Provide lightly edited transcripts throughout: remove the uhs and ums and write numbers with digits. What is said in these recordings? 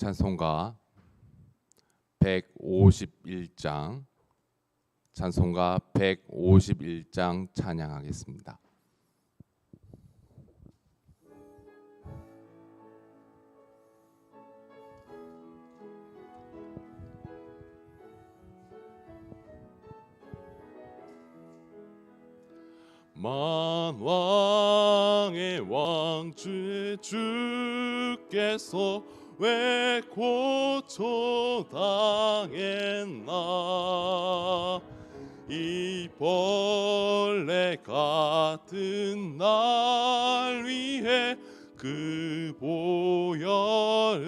찬송가 151장 찬송가 151장 찬양하겠습니다. 만왕의 왕주 주께서 왜 고초당했나. 이 벌레 같은 날 위해 그 보혈을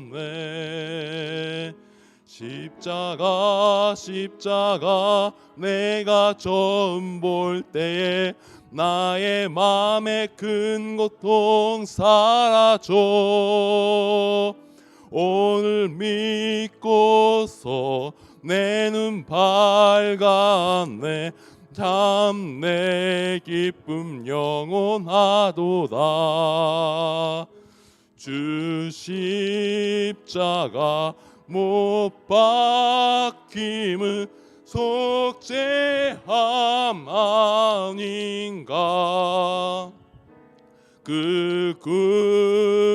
흘렸네. 십자가 내가 처음 볼 때에 나의 맘에 큰 고통 사라져. 오늘 믿고서 내 눈 밝았네. 참 내 기쁨 영원하도다. 주 십자가 못 박힘을 속죄함 아닌가. 그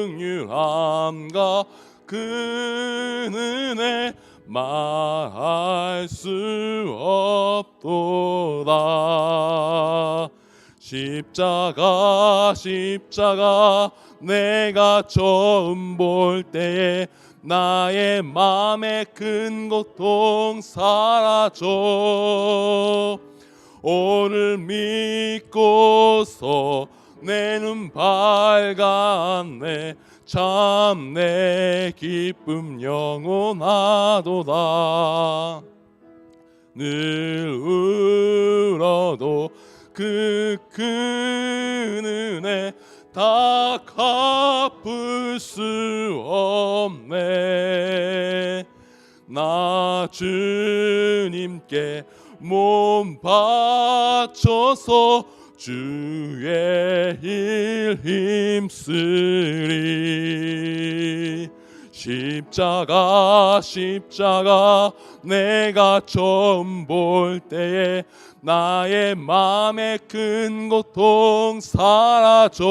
긍휼함과 그 은혜 말할 수 없도다. 십자가 내가 처음 볼 때에 나의 맘에 큰 고통 사라져. 오늘 믿고서 내 눈 밝았네. 참 내 기쁨 영원하도다. 늘 울어도 그 큰 은혜 다 갚을 수 없네. 나 주님께 몸 바쳐서 주의 일 힘쓰리. 십자가 내가 처음 볼 때에 나의 맘에 큰 고통 사라져.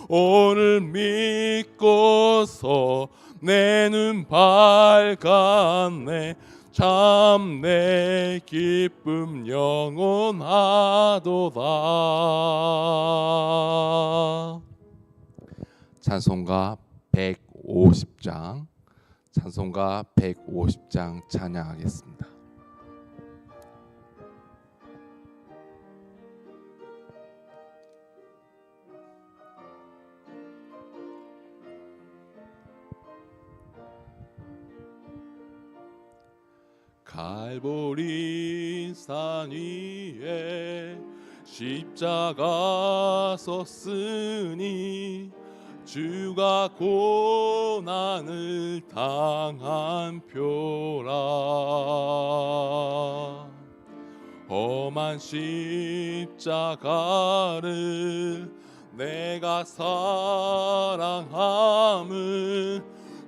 오늘 믿고서 내 눈 밝았네. 참 내 기쁨 영원하도다. 찬송가 150장 찬송가 150장 찬양하겠습니다. 갈보리 산 위에 십자가 섰으니 주가 고난을 당한 표라. 험한 십자가를 내가 사랑함을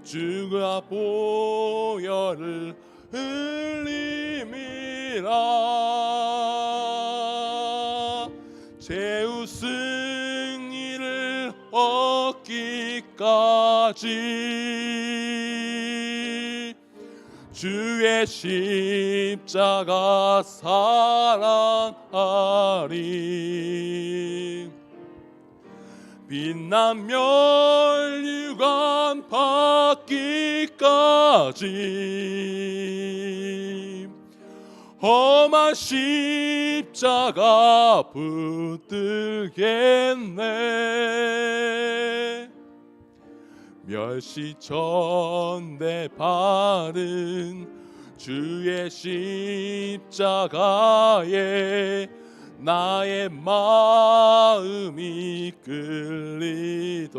주가 보혈을 흘림이라. 최후 승리를 얻기까지 주의 십자가 사랑하리. 빛난 멸류관 받기까지 험한 십자가 붙들겠네. 멸시천대 바른 주의 십자가에 나의 마음이 끌리도다.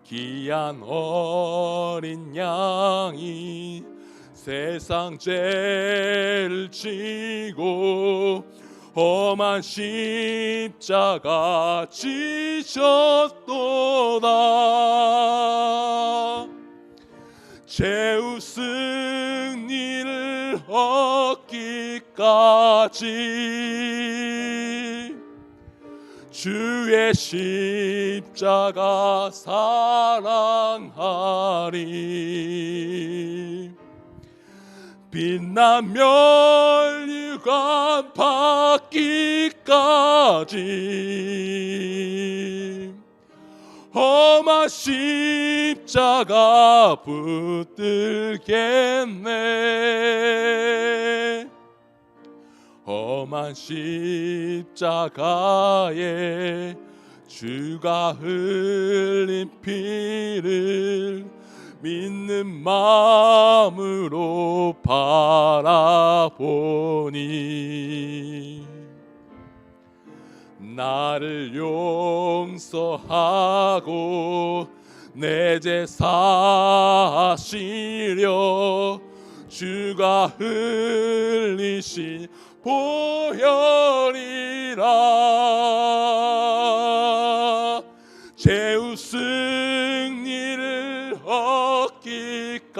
귀한 어린 양이 세상 죄를 지고 험한 십자가 지셨도다. 죄의 승리를 얻기까지 주의 십자가 사랑하리. 빛난 멸류관 받기까지 험한 십자가 붙들겠네. 험한 십자가에 주가 흘린 피를 믿는 마음으로 바라보니 나를 용서하고 내 죄 사시려 주가 흘리신 보혈이라. 죄의 승리를 얻기까지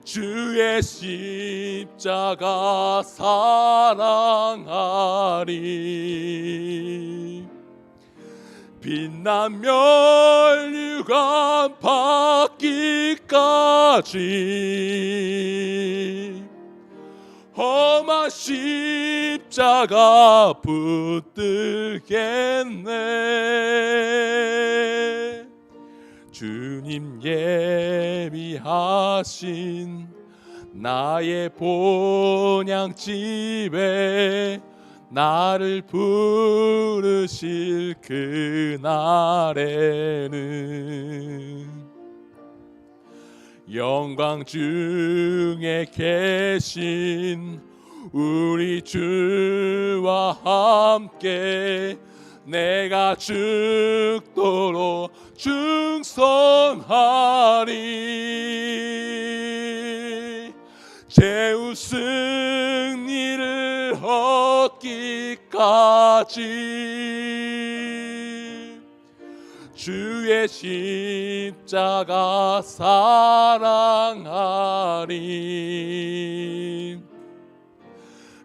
주의 십자가 사랑하리. 빛난 멸류관 받기까지 험한 십자가 붙들겠네. 주님 예비하신 나의 본향집에 나를 부르실 그날에는 영광 중에 계신 우리 주와 함께 내가 죽도록 충성하리. 죄의 승리를 얻기까지 주의 십자가 사랑하리.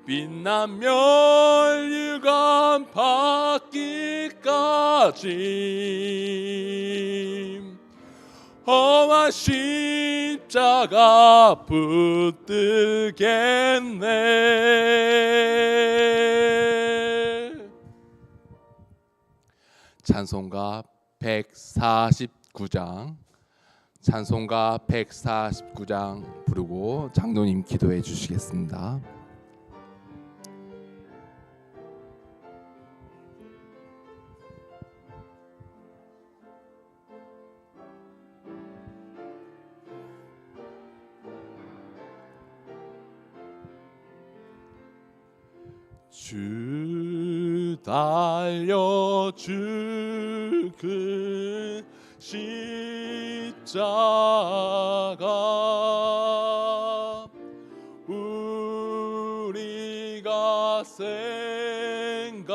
빛난 멸류관 받기까지 험한 십자가 붙들겠네. 찬송가 149장 찬송가 149장 부르고 장로님 기도해 주시겠습니다. 주 달려 죽은 십자가 우리가 생각할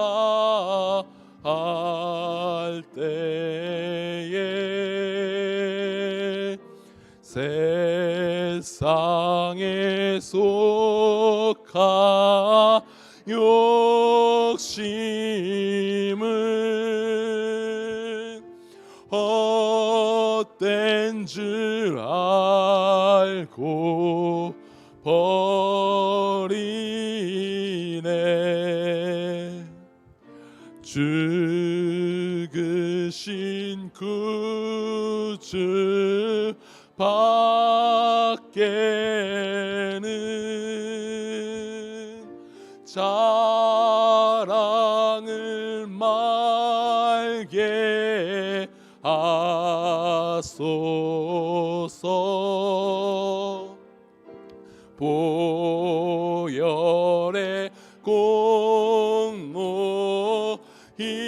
때에 세상에 속하 욕심은 헛된 줄 알고 버리네. 죽으신 구주 밖에는 자랑을 말게 하소서. 보혈의 공로 힘입어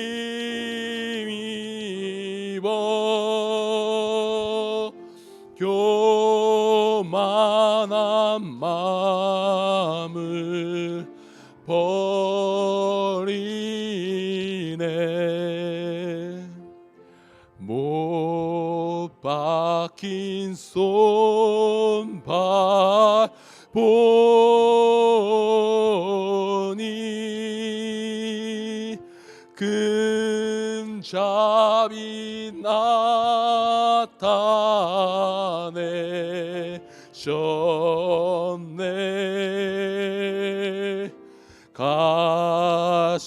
교만한 마 박힌 손발 보니 근잡이 나타내셨네. 가시로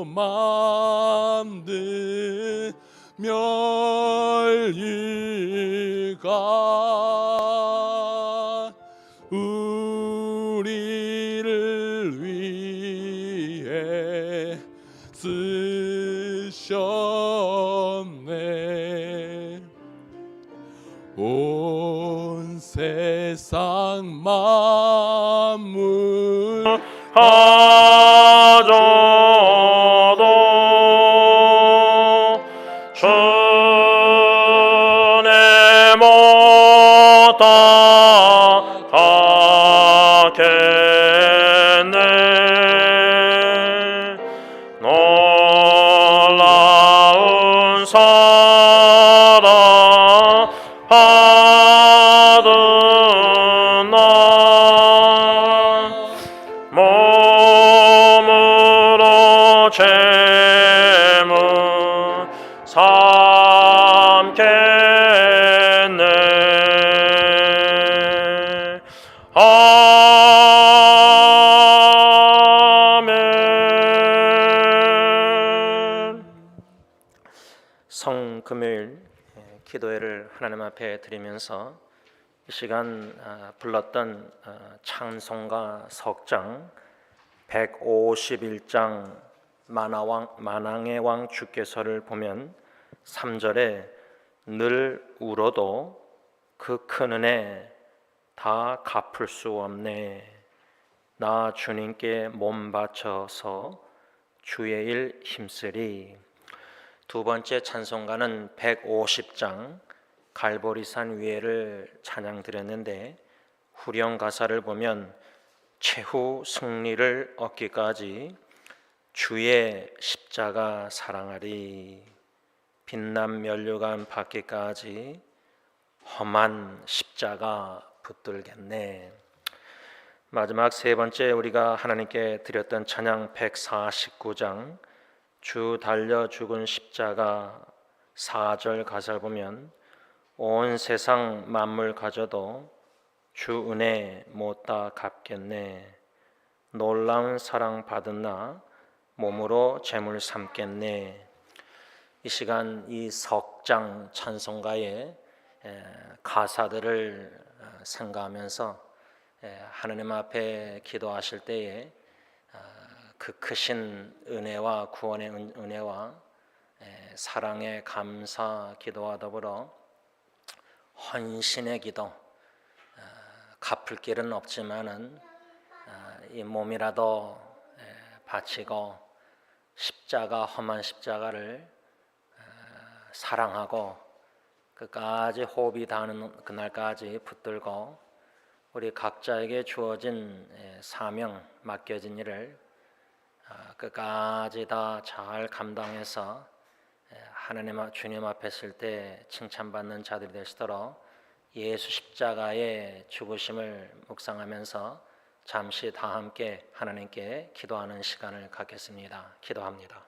만든 멸류관 우리를 위해 쓰셨네. 온 세상 만물 가져도 주님 못 따라가겠네. 놀라운 사랑 받은 날 몸으로 재물 삼겠네. 아멘. 성금요일 기도회를 하나님 앞에 드리면서 이 시간 불렀던 찬송가 석장 151장 만왕의 왕 주께서를 보면 3절에 늘 울어도 그 큰 은혜 다 갚을 수 없네. 나 주님께 몸 바쳐서 주의 일 힘쓰리. 두 번째 찬송가는 150장 갈보리산 위에를 찬양 드렸는데 후렴 가사를 보면 최후 승리를 얻기까지 주의 십자가 사랑하리. 빛난 면류관 받기까지 험한 십자가 붙들겠네. 마지막 세 번째 우리가 하나님께 드렸던 찬양 149장 주 달려 죽은 십자가 4절 가사를 보면 온 세상 만물 가져도 주 은혜 못다 갚겠네. 놀라운 사랑 받은 나 몸으로 재물 삼겠네. 이 시간 이 석장 찬송가의 가사들을 생각하면서 하나님 앞에 기도하실 때에 그 크신 은혜와 구원의 은혜와 사랑의 감사 기도와 더불어 헌신의 기도, 갚을 길은 없지만은 이 몸이라도 바치고 십자가, 험한 십자가를 사랑하고 끝까지 호흡이 닿는 그날까지 붙들고 우리 각자에게 주어진 사명, 맡겨진 일을 끝까지 다 잘 감당해서 하나님 주님 앞에 설 때 칭찬받는 자들이 되시도록 예수 십자가의 죽으심을 묵상하면서 잠시 다 함께 하나님께 기도하는 시간을 갖겠습니다. 기도합니다.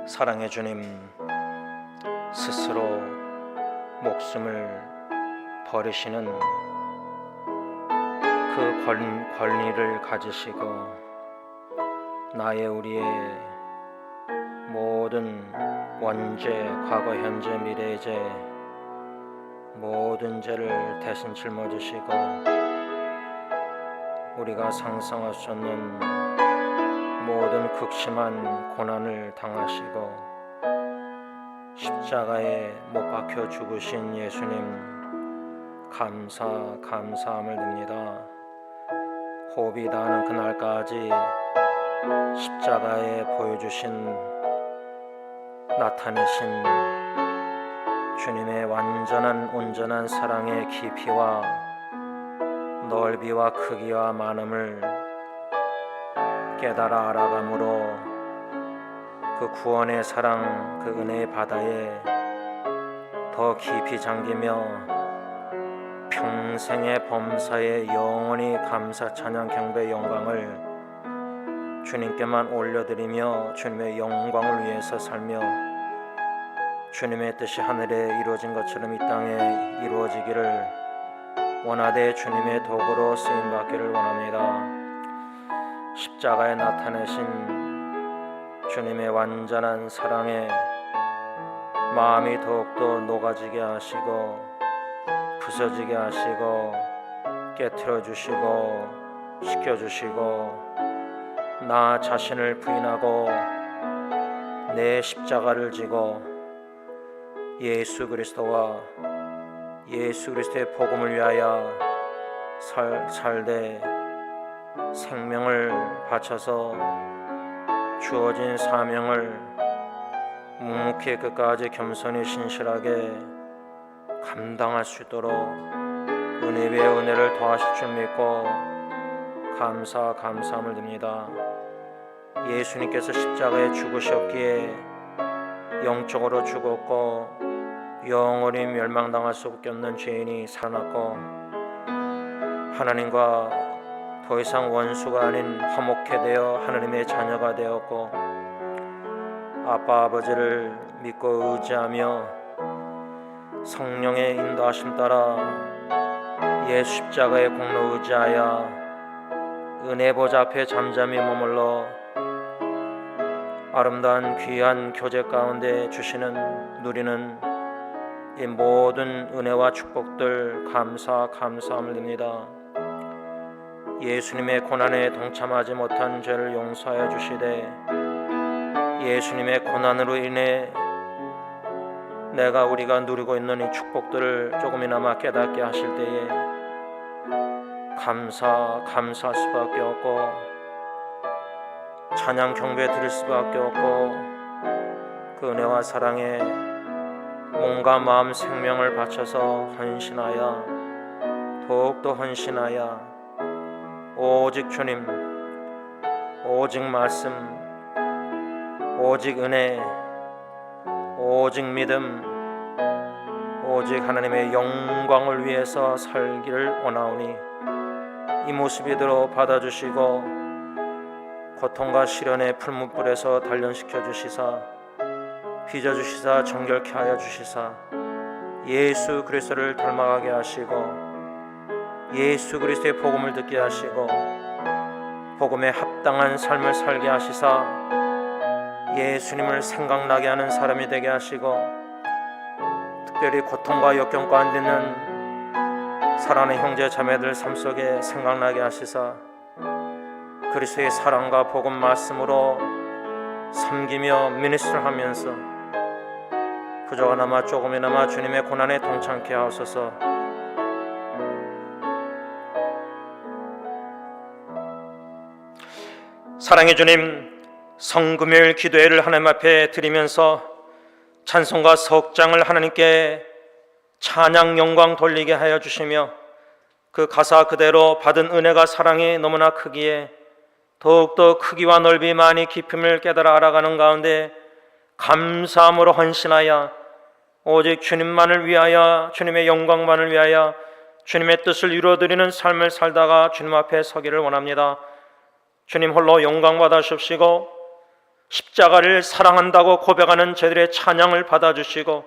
사랑의 주님, 스스로 목숨을 버리시는 그 권리를 가지시고 나의 우리의 모든 원죄, 과거, 현재, 미래의 죄 모든 죄를 대신 짊어지시고 우리가 상상할 수 없는 모든 극심한 고난을 당하시고 십자가에 못 박혀 죽으신 예수님 감사함을 드립니다. 호흡이 닿는 그날까지 십자가에 보여주신 나타내신 주님의 완전한 온전한 사랑의 깊이와 넓이와 크기와 많음을 깨달아 알아감으로 그 구원의 사랑, 그 은혜의 바다에 더 깊이 잠기며 평생의 범사에 영원히 감사 찬양 경배 영광을 주님께만 올려드리며 주님의 영광을 위해서 살며 주님의 뜻이 하늘에 이루어진 것처럼 이 땅에 이루어지기를 원하되 주님의 도구로 쓰임받기를 원합니다. 십자가에 나타내신 주님의 완전한 사랑에 마음이 더욱더 녹아지게 하시고 부서지게 하시고 깨트려 주시고 식혀주시고 나 자신을 부인하고 내 십자가를 지고 예수 그리스도와 예수 그리스도의 복음을 위하여 살되 생명을 바쳐서 주어진 사명을 묵묵히 끝까지 겸손히 신실하게 감당할 수 있도록 은혜 위에 은혜를 더하실 줄 믿고 감사함을 드립니다. 예수님께서 십자가에 죽으셨기에 영적으로 죽었고 영원히 멸망당할 수밖에 없는 죄인이 살아났고 하나님과 더 이상 원수가 아닌 화목해 되어 하나님의 자녀가 되었고 아빠 아버지를 믿고 의지하며 성령의 인도하심 따라 예수 십자가의 공로 의지하여 은혜 보좌 앞에 잠잠히 머물러 아름다운 귀한 교제 가운데 주시는 누리는 이 모든 은혜와 축복들 감사함을 드립니다. 예수님의 고난에 동참하지 못한 죄를 용서하여 주시되 예수님의 고난으로 인해 우리가 누리고 있는 이 축복들을 조금이나마 깨닫게 하실 때에 감사할 수밖에 없고 찬양 경배 드릴 수밖에 없고 그 은혜와 사랑에 몸과 마음 생명을 바쳐서 헌신하여 더욱더 헌신하여 오직 주님, 오직 말씀, 오직 은혜, 오직 믿음, 오직 하나님의 영광을 위해서 살기를 원하오니 이 모습 이대로 받아주시고 고통과 시련의 풀무불에서 단련시켜 주시사 빚어주시사 정결케 하여 주시사 예수 그리스도를 닮아가게 하시고 예수 그리스도의 복음을 듣게 하시고 복음에 합당한 삶을 살게 하시사 예수님을 생각나게 하는 사람이 되게 하시고 특별히 고통과 역경 가운데 있는 사랑하는 형제 자매들 삶 속에 생각나게 하시사 그리스도의 사랑과 복음 말씀으로 섬기며 미니스트를 하면서 그저가나마 조금이나마 주님의 고난에 동참케 하옵소서. 사랑의 주님, 성금요일 기도회를 하나님 앞에 드리면서 찬송과 석장을 하나님께 찬양 영광 돌리게 하여 주시며 그 가사 그대로 받은 은혜가 사랑이 너무나 크기에 더욱더 크기와 넓이 많이 깊음을 깨달아 알아가는 가운데 감사함으로 헌신하여 오직 주님만을 위하여 주님의 영광만을 위하여 주님의 뜻을 이루어드리는 삶을 살다가 주님 앞에 서기를 원합니다. 주님 홀로 영광 받아주시고 십자가를 사랑한다고 고백하는 저희들의 찬양을 받아주시고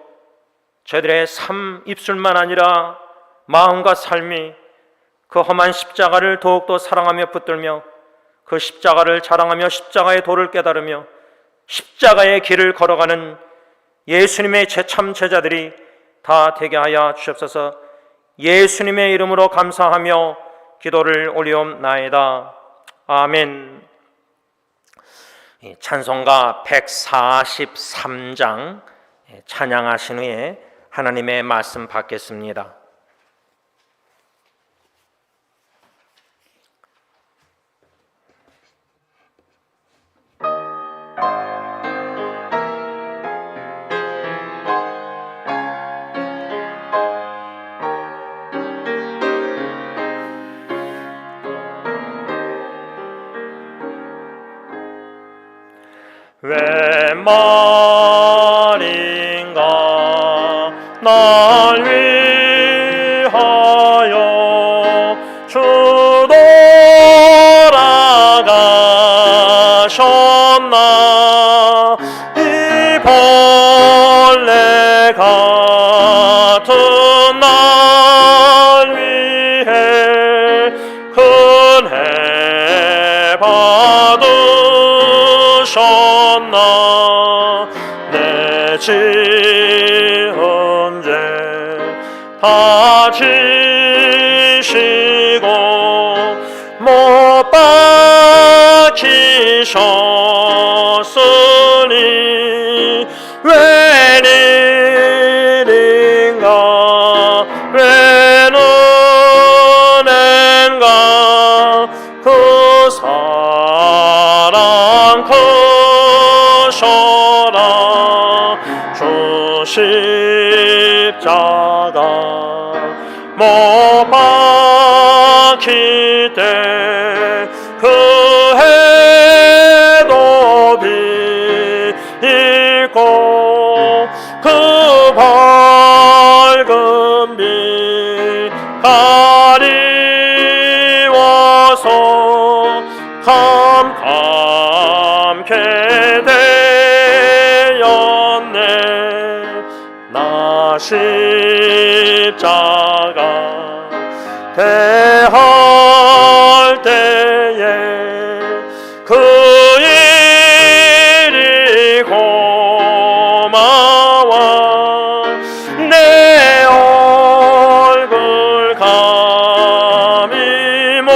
저희들의 삶 입술만 아니라 마음과 삶이 그 험한 십자가를 더욱더 사랑하며 붙들며 그 십자가를 자랑하며 십자가의 도를 깨달으며 십자가의 길을 걸어가는 예수님의 제참 제자들이 다 되게 하여 주옵소서. 예수님의 이름으로 감사하며 기도를 올리옵나이다. 아멘. 찬송가 143장 찬양하신 후에 하나님의 말씀 받겠습니다. 왜 말인가 나 언제 다 지시고 못 박히셨으니 웬일인가 웬 은혜인가 그 사랑 크셔라 주 십자가 못 박힐 때 그 해도 비있고 그 밝은 빛 가리워서 캄캄케 되었네 나 십자가 대할 때에 그 일이 고마워 내 얼굴 감히 못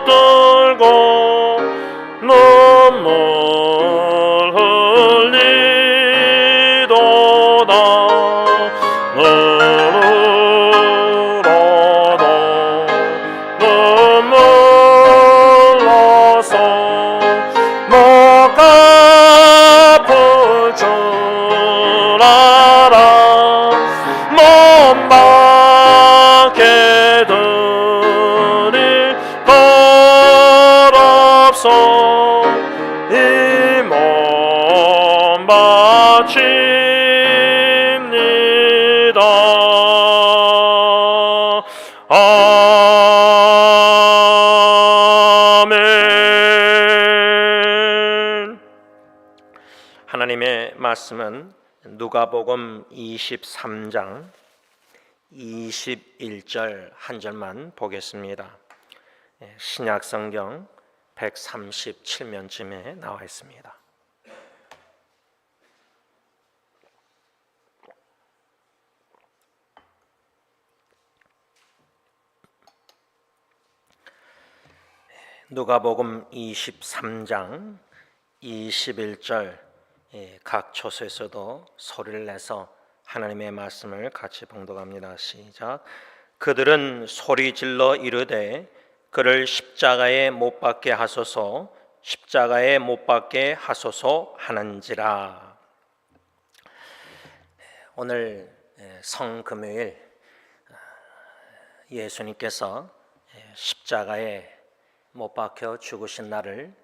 들고 눈물 흘리도다 이몸 바칩니다. 아멘. 하나님의 말씀은 누가복음 23장 21절 한 절만 보겠습니다. 신약성경 137면쯤에 나와 있습니다. 누가복음 23장 21절 각 초소에서도 소리를 내서 하나님의 말씀을 같이 봉독합니다. 시작. 그들은 소리질러 이르되 그를 십자가에 못 박게 하소서 십자가에 못 박게 하소서 하는지라. 오늘 성금요일 예수님께서 십자가에 못 박혀 죽으신 날을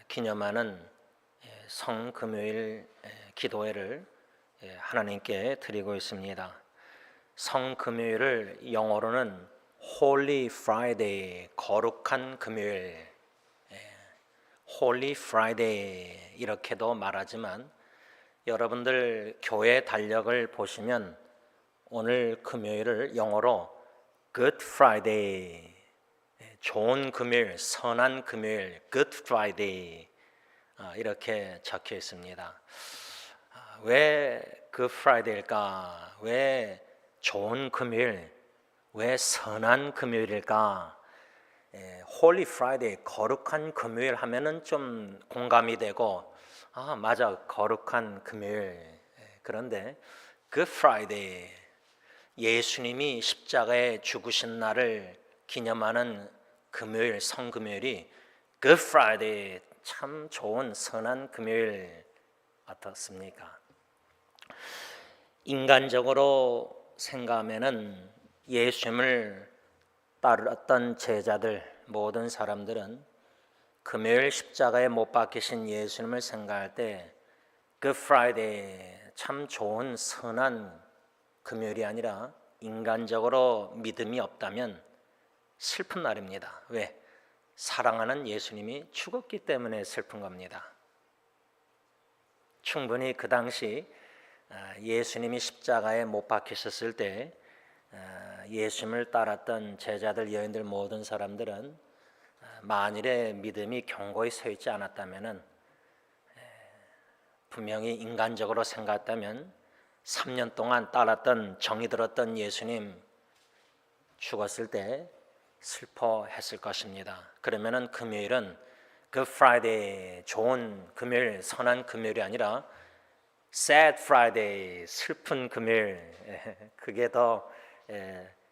기념하는 성금요일 기도회를 하나님께 드리고 있습니다. 성금요일을 영어로는 Holy Friday, 거룩한 금요일, Holy Friday 이렇게도 말하지만 여러분들 교회 달력을 보시면 오늘 금요일을 영어로 Good Friday, 좋은 금요일, 선한 금요일, Good Friday 이렇게 적혀 있습니다. 왜 Good Friday일까? 왜 좋은 금요일, 왜 선한 금요일일까? Holy Friday, 거룩한 금요일 하면은 좀 공감이 되고, 아 맞아, 거룩한 금요일. 그런데 Good Friday, 예수님이 십자가에 죽으신 날을 기념하는 금요일, 성금요일이 Good Friday, 참 좋은 선한 금요일 어떻습니까? 인간적으로 생각하면은 예수님을 따르던 제자들 모든 사람들은 금요일 십자가에 못 박히신 예수님을 생각할 때 Good Friday, 참 좋은 선한 금요일이 아니라 인간적으로 믿음이 없다면 슬픈 날입니다. 왜? 사랑하는 예수님이 죽었기 때문에 슬픈 겁니다. 충분히 그 당시 예수님이 십자가에 못 박히셨을 때 예수님을 따랐던 제자들, 여인들 모든 사람들은 만일에 믿음이 견고히 서 있지 않았다면은 분명히 인간적으로 생각했다면 3년 동안 따랐던 정이 들었던 예수님 죽었을 때 슬퍼했을 것입니다. 그러면은 금요일은 그 프라이데이, 좋은 금요일, 선한 금요일이 아니라 sad Friday, 슬픈 금요일, 그게 더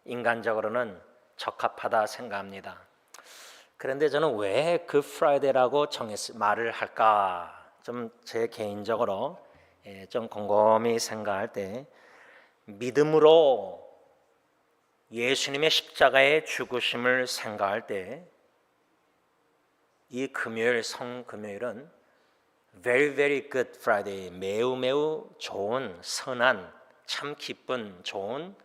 인간적으로는 적합하다 생각합니다. 그런데 저는 왜 그 프라이데이라고 말을 할까? 좀 제 개인적으로 좀 곰곰이 생각할 때 믿음으로 예수님의 십자가의 죽으심을 생각할 때 이 금요일, 성금요일은 very very good Friday, 매우 매우 좋은, 선한, 참 기쁜, 좋은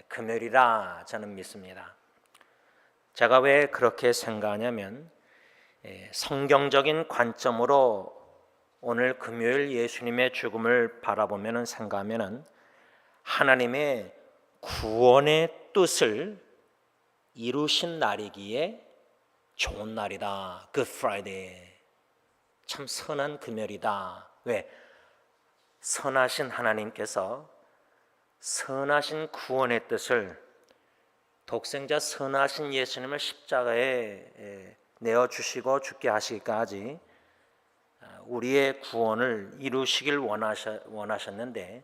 금요일이라 저는 믿습니다. 제가 왜 그렇게 생각하냐면 성경적인 관점으로 오늘 금요일 예수님의 죽음을 바라보면 생각하면 하나님의 구원의 뜻을 이루신 날이기에 좋은 날이다. Good Friday. 참 선한 금요일이다. 왜? 선하신 하나님께서 선하신 구원의 뜻을 독생자 선하신 예수님을 십자가에 내어주시고 죽게 하시기까지 우리의 구원을 이루시길 원하셨는데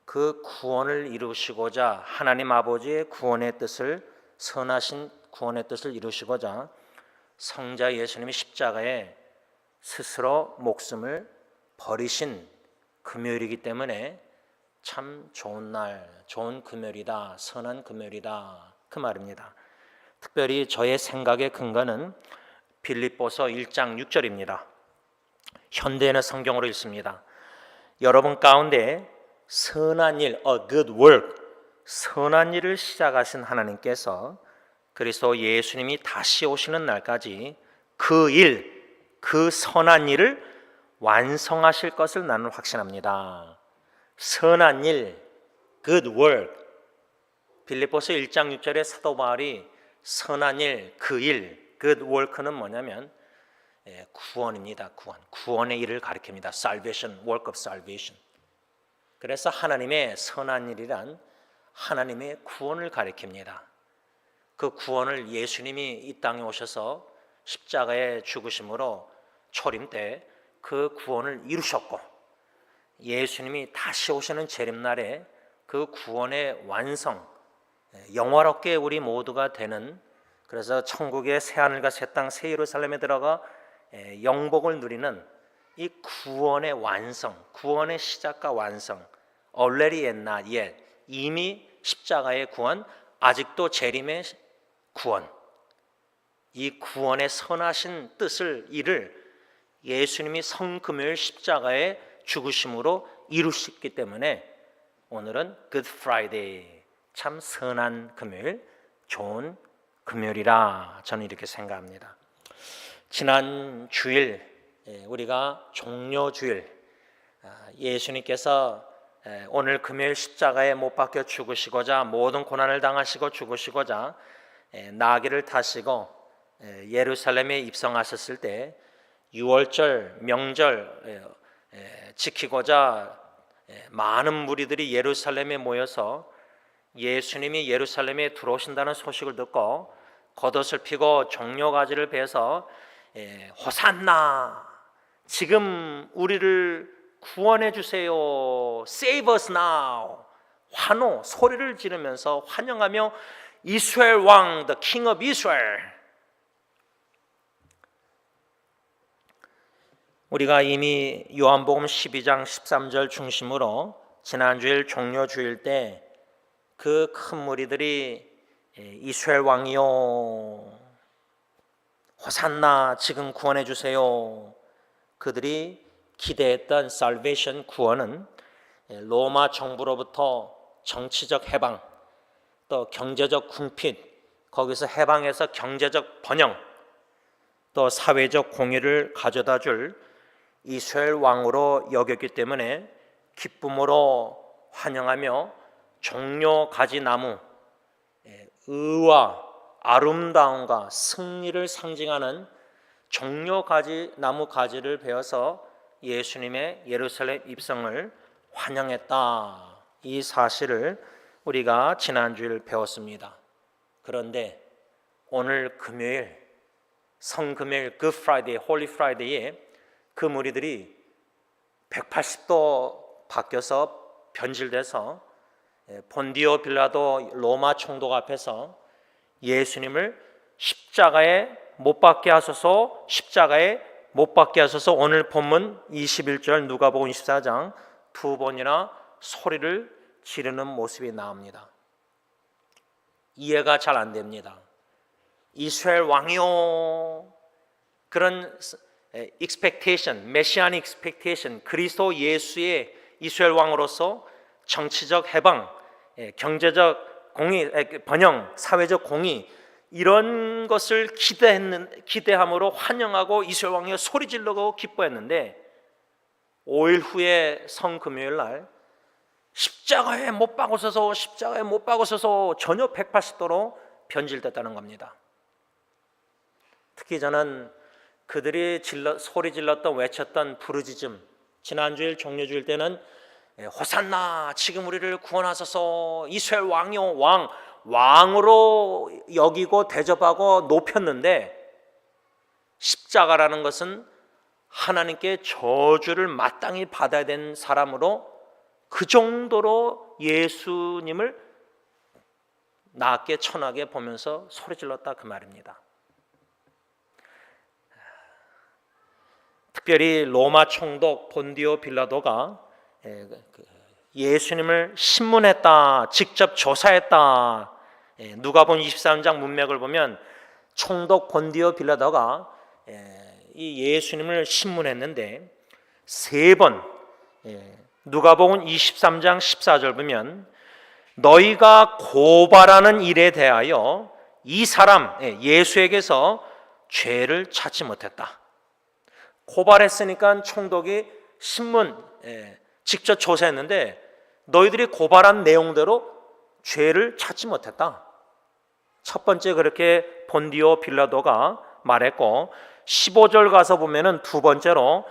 그 구원을 이루시고자 하나님 아버지의 구원의 뜻을 선하신 구원의 뜻을 이루시고자 성자 예수님이 십자가에 스스로 목숨을 버리신 금요일이기 때문에 참 좋은 날, 좋은 금요일이다, 선한 금요일이다 그 말입니다. 특별히 저의 생각의 근거는 빌립보서 1장 6절입니다. 현대에는 성경으로 읽습니다. 여러분 가운데 선한 일, a good work, 선한 일을 시작하신 하나님께서 그리스도 예수님이 다시 오시는 날까지 그 일, 그 선한 일을 완성하실 것을 나는 확신합니다. 선한 일, good work. 빌립보서 1장 6절에 사도 바울이 선한 일, 그 일, good work는 뭐냐면 구원입니다. 구원의 일을 가리킵니다. Salvation, work of salvation. 그래서 하나님의 선한 일이란 하나님의 구원을 가리킵니다. 그 구원을 예수님이 이 땅에 오셔서 십자가에 죽으심으로 초림 때 그 구원을 이루셨고 예수님이 다시 오시는 재림날에 그 구원의 완성, 영화롭게 우리 모두가 되는, 그래서 천국의 새하늘과 새 땅, 새 예루살렘에 들어가 영복을 누리는 이 구원의 완성, 구원의 시작과 완성, already and not yet, 이미 십자가의 구원, 아직도 재림의 구원, 이 구원의 선하신 뜻을 일을 예수님이 성금요일 십자가의 죽으심으로 이루셨기 때문에 오늘은 Good Friday, 참 선한 금요일, 좋은 금요일이라 저는 이렇게 생각합니다. 지난 주일 우리가 종료주일, 예수님께서 오늘 금요일 십자가에 못 박혀 죽으시고자, 모든 고난을 당하시고 죽으시고자 나귀를 타시고 예루살렘에 입성하셨을 때 유월절 명절 지키고자 많은 무리들이 예루살렘에 모여서 예수님이 예루살렘에 들어오신다는 소식을 듣고 겉옷을 피고 종려가지를 베어서 호산나, 지금 우리를 구원해 주세요, Save us now, 환호 소리를 지르면서 환영하며 이스라엘 왕, the King of Israel. 우리가 이미 요한복음 12장 13절 중심으로 지난주일 종료주일 때 그 큰 무리들이 이스라엘 왕이요 호산나, 지금 구원해 주세요, 그들이 기대했던 살베이션 구원은 로마 정부로부터 정치적 해방, 또 경제적 궁핍, 거기서 해방해서 경제적 번영, 또 사회적 공의를 가져다 줄 이스라엘 왕으로 여겼기 때문에 기쁨으로 환영하며 종려 가지 나무, 의와 아름다움과 승리를 상징하는 종려 가지 나무 가지를 베어서 예수님의 예루살렘 입성을 환영했다. 이 사실을 우리가 지난주일 배웠습니다. 그런데 오늘 금요일 성금요일 굿 프라이데이 홀리 프라이데이에 그 무리들이 180도 바뀌어서 변질돼서 본디오 빌라도 로마 총독 앞에서 예수님을 십자가에 못 박게 하소서, 십자가에 못 박게 하소서. 오늘 본문 21절 누가복음 24장 두 번이나 소리를 지르는 모습이 나옵니다. 이해가 잘 안 됩니다. 이스라엘 왕이요, 그런 expectation, 메시아닉 expectation, 그리스도 예수의 이스라엘 왕으로서 정치적 해방, 경제적 공의, 번영, 사회적 공의, 이런 것을 기대함으로 환영하고 이스라엘 왕이 소리 지르고 기뻐했는데 5일 후에 성금요일 날 십자가에 못 박으소서, 십자가에 못 박으소서 전혀 180도로 변질됐다는 겁니다. 특히 저는 그들이 소리 질렀던, 외쳤던 부르짖음, 지난주일 종료주일 때는 호산나, 지금 우리를 구원하소서, 이스라엘 왕이요, 왕으로 여기고 대접하고 높였는데, 십자가라는 것은 하나님께 저주를 마땅히 받아야 되는 사람으로 그 정도로 예수님을 낮게 천하게 보면서 소리 질렀다, 그 말입니다. 특별히 로마 총독 본디오 빌라도가 예수님을 신문했다, 직접 조사했다. 누가복음 23장 문맥을 보면 총독 본디오 빌라도가 이 예수님을 신문했는데 세 번, 누가복음 23장 14절 보면 너희가 고발하는 일에 대하여 이 사람 예수에게서 죄를 찾지 못했다. 고발했으니까 총독이 신문 직접 조사했는데 너희들이 고발한 내용대로 죄를 찾지 못했다. 첫 번째 그렇게 본디오 빌라도가 말했고 15절 가서 보면은 두 번째로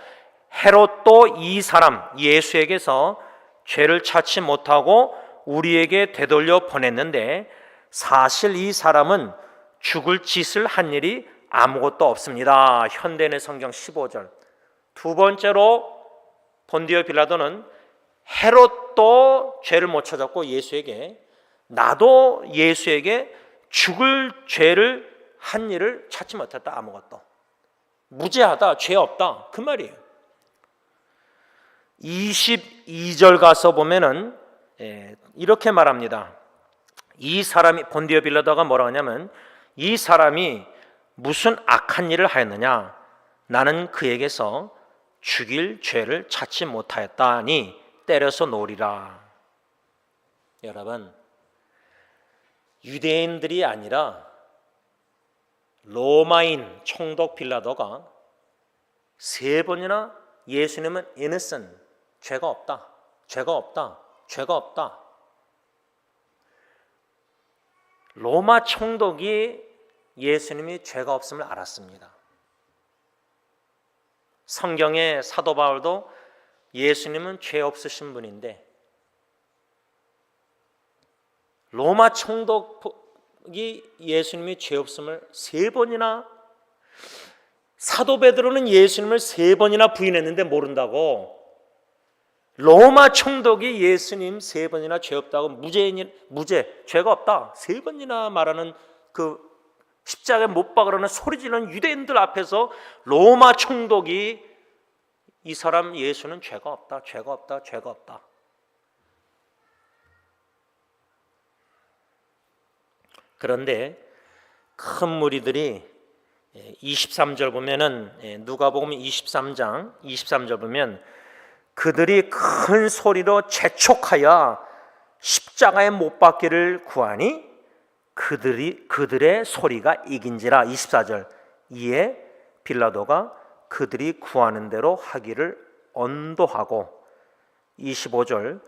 헤롯도 이 사람 예수에게서 죄를 찾지 못하고 우리에게 되돌려 보냈는데 사실 이 사람은 죽을 짓을 한 일이 아무것도 없습니다. 현대인의 성경 15절. 두 번째로 본디오 빌라도는 헤롯도 죄를 못 찾았고 예수에게, 나도 예수에게 죽을 죄를 한 일을 찾지 못했다. 아무것도. 무죄하다, 죄 없다, 그 말이에요. 22절 가서 보면은 이렇게 말합니다. 이 사람이, 본디오 빌라도가 뭐라 하냐면 이 사람이 무슨 악한 일을 하였느냐, 나는 그에게서 죽일 죄를 찾지 못하였다니 때려서 놓으리라. 여러분, 유대인들이 아니라 로마인 총독 빌라도가 세 번이나 예수님은 innocent, 죄가 없다, 죄가 없다, 죄가 없다. 로마 총독이 예수님이 죄가 없음을 알았습니다. 성경의 사도 바울도 예수님은 죄 없으신 분인데 로마 총독이 예수님이 죄 없음을 세 번이나, 사도 베드로는 예수님을 세 번이나 부인했는데 모른다고, 로마 총독이 예수님 세 번이나 죄 없다고 무죄, 죄가 없다 세 번이나 말하는 그 십자가에 못 박으라는 소리 지르는 유대인들 앞에서 로마 총독이 이 사람 예수는 죄가 없다, 죄가 없다, 죄가 없다. 그런데 큰 무리들이 23절 보면은 누가복음 23장 23절 보면 그들이 큰 소리로 재촉하여 십자가에 못 박기를 구하니 그들의 소리가 이긴지라. 24절. 이에 빌라도가 그들이 구하는 대로 하기를 언도하고 25절.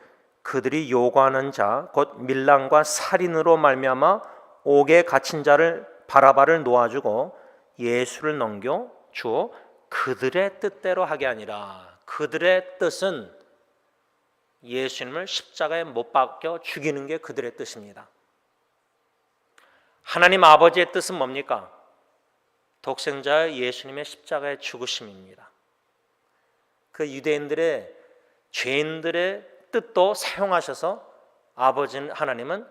그들이 요구하는 자 곧 밀랑과 살인으로 말미암아 옥에 갇힌 자를 바라바를 놓아주고 예수를 넘겨 주어 그들의 뜻대로 하게 아니라 그들의 뜻은 예수님을 십자가에 못 박혀 죽이는 게 그들의 뜻입니다. 하나님 아버지의 뜻은 뭡니까? 독생자 예수님의 십자가의 죽으심입니다. 그 유대인들의 죄인들의 뜻도 사용하셔서 아버지 하나님은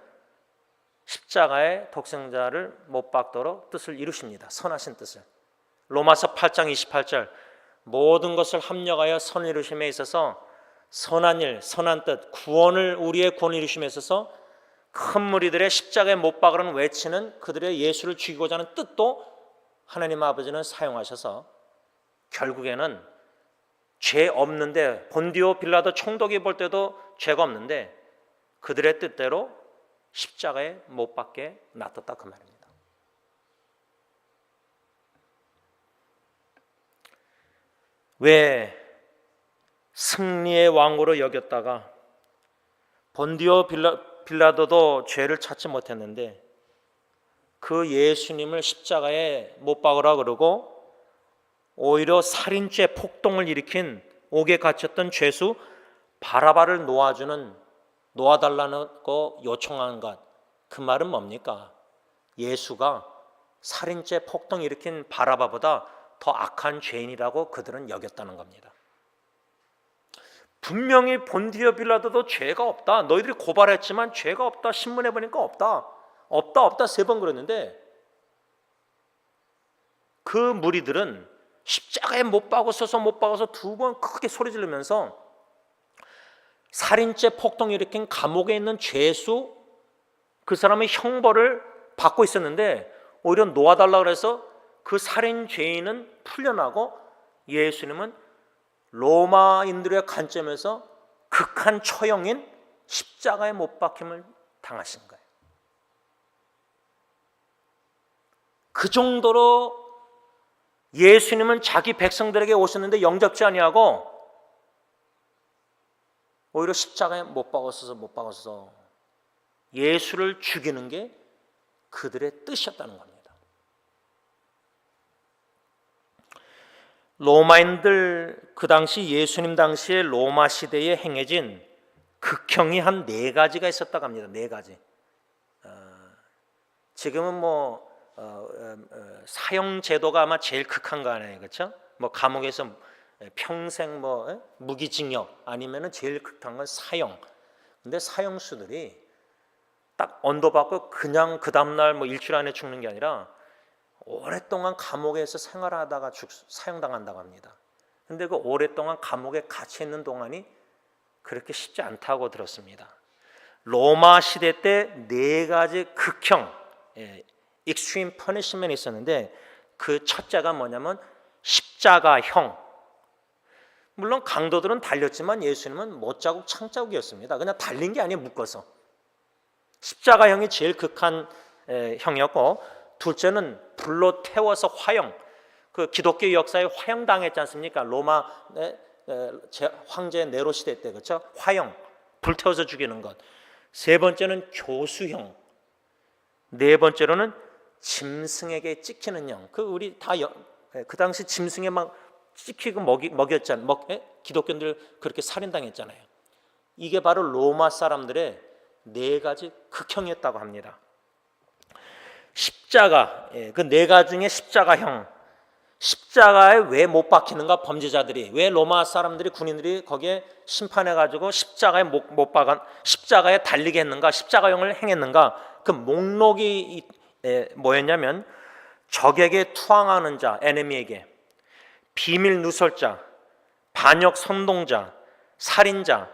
십자가의 독생자를 못 박도록 뜻을 이루십니다. 선하신 뜻을. 로마서 8장 28절 모든 것을 합력하여 선을 이루심에 있어서 선한 일, 선한 뜻, 구원을 우리의 구원을 이루심에 있어서 큰 무리들의 십자가에 못 박으라는 외치는 그들의 예수를 죽이고자 하는 뜻도 하나님 아버지는 사용하셔서 결국에는 죄 없는데 본디오 빌라도 총독이 볼 때도 죄가 없는데 그들의 뜻대로 십자가에 못 박게 놔뒀다 그 말입니다. 왜 승리의 왕으로 여겼다가 본디오 빌라도도 죄를 찾지 못했는데 그 예수님을 십자가에 못 박으라 그러고 오히려 살인죄 폭동을 일으킨 옥에 갇혔던 죄수 바라바를 놓아달라고 요청한 것, 그 말은 뭡니까? 예수가 살인죄 폭동 일으킨 바라바보다 더 악한 죄인이라고 그들은 여겼다는 겁니다. 분명히 본디오 빌라도도 죄가 없다. 너희들이 고발했지만 죄가 없다. 신문에 보니까 없다. 없다 3번 그랬는데 그 무리들은 십자가에 못 박아서 2번 크게 소리 지르면서 살인죄 폭동 일으킨 감옥에 있는 죄수 그 사람의 형벌을 받고 있었는데 오히려 놓아달라고 해서 그 살인 죄인은 풀려나고 예수님은 로마인들의 관점에서 극한 처형인 십자가에 못 박힘을 당하신 거예요. 그 정도로 예수님은 자기 백성들에게 오셨는데 영접지 아니하고 오히려 십자가에 못 박아서 예수를 죽이는 게 그들의 뜻이었다는 겁니다. 로마인들 그 당시 예수님 당시에 로마 시대에 행해진 극형이 한 4가지가 있었다고 합니다. 4가지. 지금은 사형 제도가 아마 제일 극한 거 아니에요, 그렇죠? 감옥에서 평생 무기징역 아니면은 제일 극한 건 사형. 근데 사형수들이 딱 언도받고 그냥 그 다음날 일주일 안에 죽는 게 아니라 오랫동안 감옥에서 생활하다가 사형당한다고 합니다. 근데 그 오랫동안 감옥에 갇혀 있는 동안이 그렇게 쉽지 않다고 들었습니다. 로마 시대 때 4가지 극형, extreme punishment이 있었는데 그 첫째가 뭐냐면 십자가형. 물론 강도들은 달렸지만 예수님은 못자국 창자국이었습니다. 그냥 달린 게 아니에요, 묶어서. 십자가형이 제일 극한 형이었고, 둘째는 불로 태워서 화형. 그 기독교 역사에 화형당했지 않습니까? 로마 황제 네로 시대 때, 그렇죠? 화형, 불태워서 죽이는 것. 세 번째는 교수형. 네 번째로는 짐승에게 찍히는 형. 우리 다 그 당시 짐승에 막 찍히고 먹였잖아요. 기독교인들 그렇게 살인당했잖아요. 이게 바로 로마 사람들의 4가지 극형이었다고 합니다. 십자가, 그 4가지 중에 십자가형. 십자가에 왜 못 박히는가? 범죄자들이 왜 로마 사람들이 군인들이 거기에 심판해가지고 십자가에 못 박아 십자가에 달리게 했는가? 십자가형을 행했는가? 그 목록이 뭐였냐면 적에게 투항하는 자, 에네미에게, 비밀 누설자, 반역 선동자, 살인자,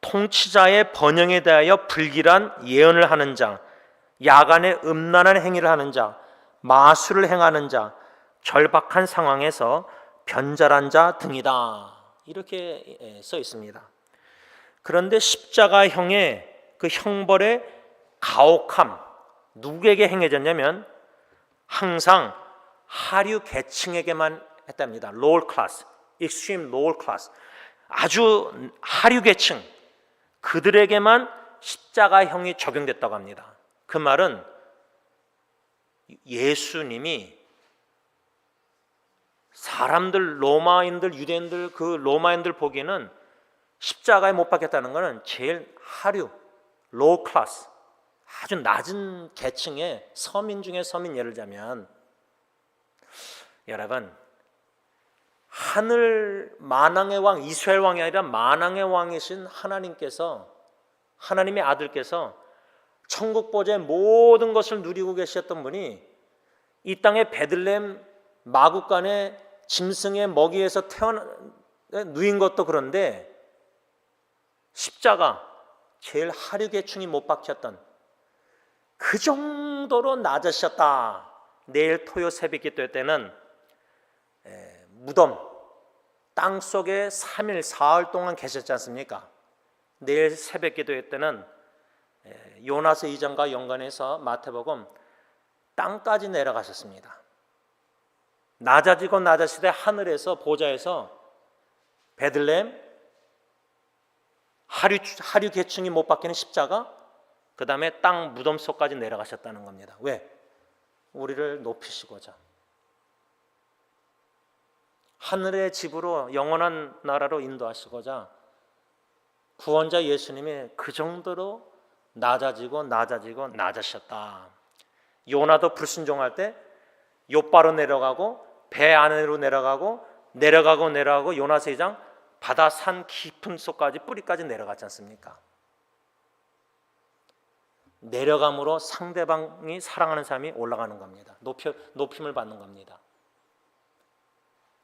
통치자의 번영에 대하여 불길한 예언을 하는 자, 야간에 음란한 행위를 하는 자, 마술을 행하는 자, 절박한 상황에서 변절한 자 등이다. 이렇게 써 있습니다. 그런데 십자가형의 그 형벌의 가혹함, 누구에게 행해졌냐면 항상 하류 계층에게만 했답니다. lower class, extreme lower class. 아주 하류 계층, 그들에게만 십자가형이 적용됐다고 합니다. 그 말은 예수님이 사람들, 로마인들, 유대인들, 그 로마인들 보기에는 십자가에 못 박혔다는 것은 제일 하류, 로우 클래스, 아주 낮은 계층의 서민 중에 서민. 예를 들자면 여러분, 하늘 만왕의 왕, 이스라엘 왕이 아니라 만왕의 왕이신 하나님께서, 하나님의 아들께서 천국 보좌의 모든 것을 누리고 계셨던 분이 이 땅의 베들레헴 마구간의 짐승의 먹이에서 누인 것도 그런데 십자가, 제일 하류 계층이 못 박혔던 그 정도로 낮으셨다. 내일 토요 새벽기도 때는 무덤 땅속에 3일 사흘 동안 계셨지 않습니까? 내일 새벽기도 때는 요나서 2장과 연관해서 마태복음 땅까지 내려가셨습니다. 낮아지고 낮아지되 하늘에서 보좌에서 베들레헴 하류 계층이 못 박히는 십자가, 그 다음에 땅 무덤 속까지 내려가셨다는 겁니다. 왜? 우리를 높이시고자, 하늘의 집으로 영원한 나라로 인도하시고자 구원자 예수님이 그 정도로 낮아지고 낮으셨다. 요나도 불순종할 때 욥바로 내려가고 배 안으로 내려가고 요나서 2장 바다 산 깊은 속까지 뿌리까지 내려갔지 않습니까? 내려감으로 상대방이 사랑하는 사람이 올라가는 겁니다. 높임을 받는 겁니다.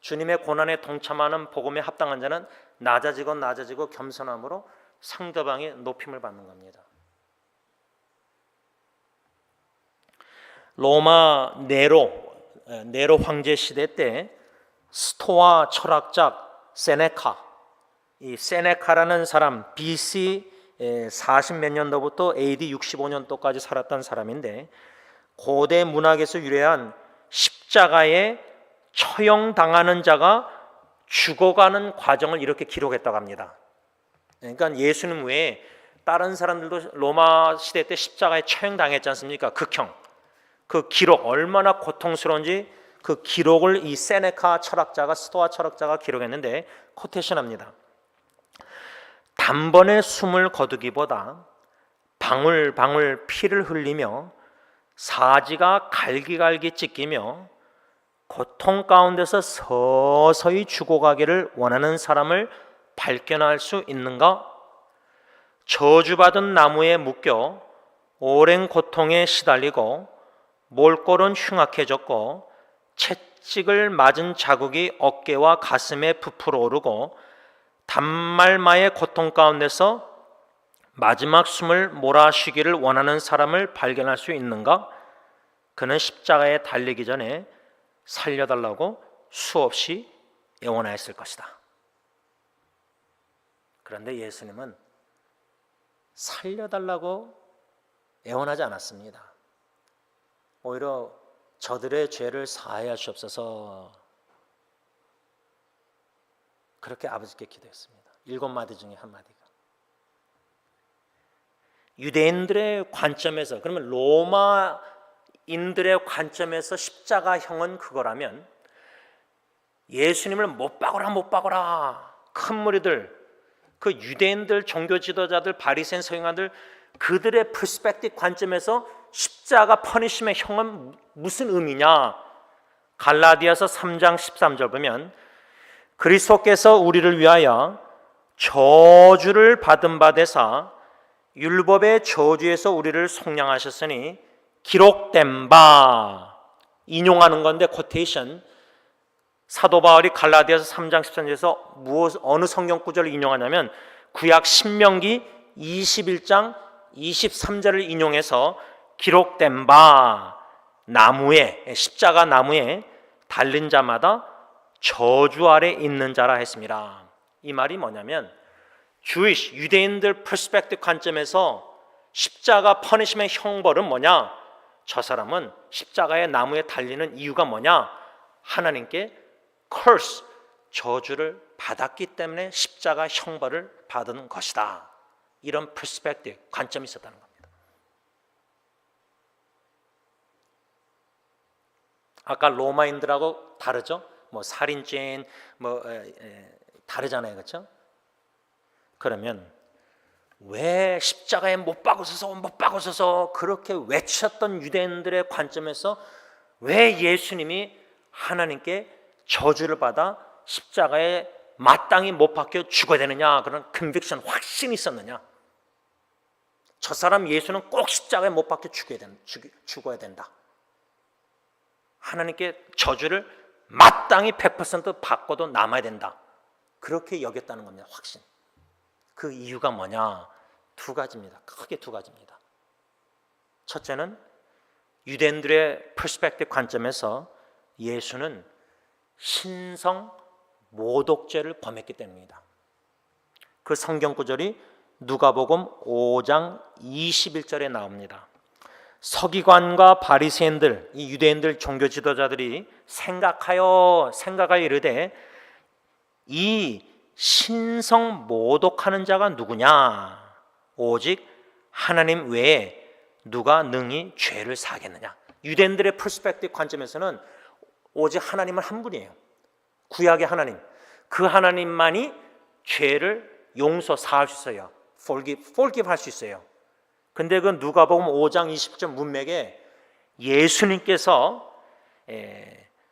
주님의 고난에 동참하는 복음에 합당한 자는 낮아지고 겸손함으로 상대방의 높임을 받는 겁니다. 로마 네로 황제 시대 때 스토아 철학자 세네카, 이 세네카라는 사람 BC 40몇 년도부터 AD 65년도까지 살았던 사람인데, 고대 문학에서 유래한 십자가에 처형당하는 자가 죽어가는 과정을 이렇게 기록했다고 합니다. 그러니까 예수님 외에 다른 사람들도 로마 시대 때 십자가에 처형당했지 않습니까? 극형. 그 기록, 얼마나 고통스러운지 그 기록을 이 세네카 철학자가, 스토아 철학자가 기록했는데 코테이션합니다. 단번에 숨을 거두기보다 방울방울 피를 흘리며 사지가 갈기갈기 찢기며 고통 가운데서 서서히 죽어가기를 원하는 사람을 발견할 수 있는가? 저주받은 나무에 묶여 오랜 고통에 시달리고 몰골은 흉악해졌고 채찍을 맞은 자국이 어깨와 가슴에 부풀어 오르고 단말마의 고통 가운데서 마지막 숨을 몰아쉬기를 원하는 사람을 발견할 수 있는가? 그는 십자가에 달리기 전에 살려달라고 수없이 애원하였을 것이다. 그런데 예수님은 살려달라고 애원하지 않았습니다. 오히려 저들의 죄를 사하여 주옵소서, 그렇게 아버지께 기도했습니다. 7마디 중에 한 마디가. 유대인들의 관점에서, 그러면 로마인들의 관점에서 십자가형은 그거라면 예수님을 못 박아라 큰 무리들, 그 유대인들 종교 지도자들, 바리새인 서기관들, 그들의 퍼스펙티브 관점에서 십자가 퍼니시의 형은 무슨 의미냐? 갈라디아서 3장 13절 보면 그리스도께서 우리를 위하여 저주를 받은 바 되사 율법의 저주에서 우리를 속량하셨으니 기록된 바, 인용하는 건데 코테이션, 사도 바울이 갈라디아서 3장 13절에서 어느 성경 구절을 인용하냐면 구약 신명기 21장 23절을 인용해서 기록된 바, 나무에, 십자가 나무에 달린 자마다 저주 아래 있는 자라 했습니다. 이 말이 뭐냐면 유대인들 퍼스펙티브 관점에서 십자가 퍼니시먼트 형벌은 뭐냐? 저 사람은 십자가의 나무에 달리는 이유가 뭐냐? 하나님께 curse, 저주를 받았기 때문에 십자가 형벌을 받은 것이다. 이런 퍼스펙티브 관점이 있었다는 겁니다. 아까 로마인들하고 다르죠? 뭐 살인죄인 다르잖아요, 그렇죠? 그러면 왜 십자가에 못 박으소서 그렇게 외쳤던 유대인들의 관점에서 왜 예수님이 하나님께 저주를 받아 십자가에 마땅히 못 박혀 죽어야 되느냐, 그런 컨빅션, 확신이 있었느냐? 저 사람 예수는 꼭 십자가에 못 박혀 죽어야 된다. 하나님께 저주를 마땅히 100% 받고도 남아야 된다. 그렇게 여겼다는 겁니다. 확신. 그 이유가 뭐냐? 두 가지입니다. 크게 두 가지입니다. 첫째는 유대인들의 퍼스펙티브 관점에서 예수는 신성 모독죄를 범했기 때문입니다. 그 성경 구절이 누가복음 5장 21절에 나옵니다. 서기관과 바리새인들, 이 유대인들 종교 지도자들이 생각하여 이르되 이 신성 모독하는 자가 누구냐? 오직 하나님 외에 누가 능히 죄를 사하겠느냐? 유대인들의 퍼스펙티브 관점에서는 오직 하나님은 한 분이에요. 구약의 하나님, 그 하나님만이 죄를 용서 사할 수 있어요. forgive 할 수 있어요. 근데 그 누가복음 5장 20절 문맥에 예수님께서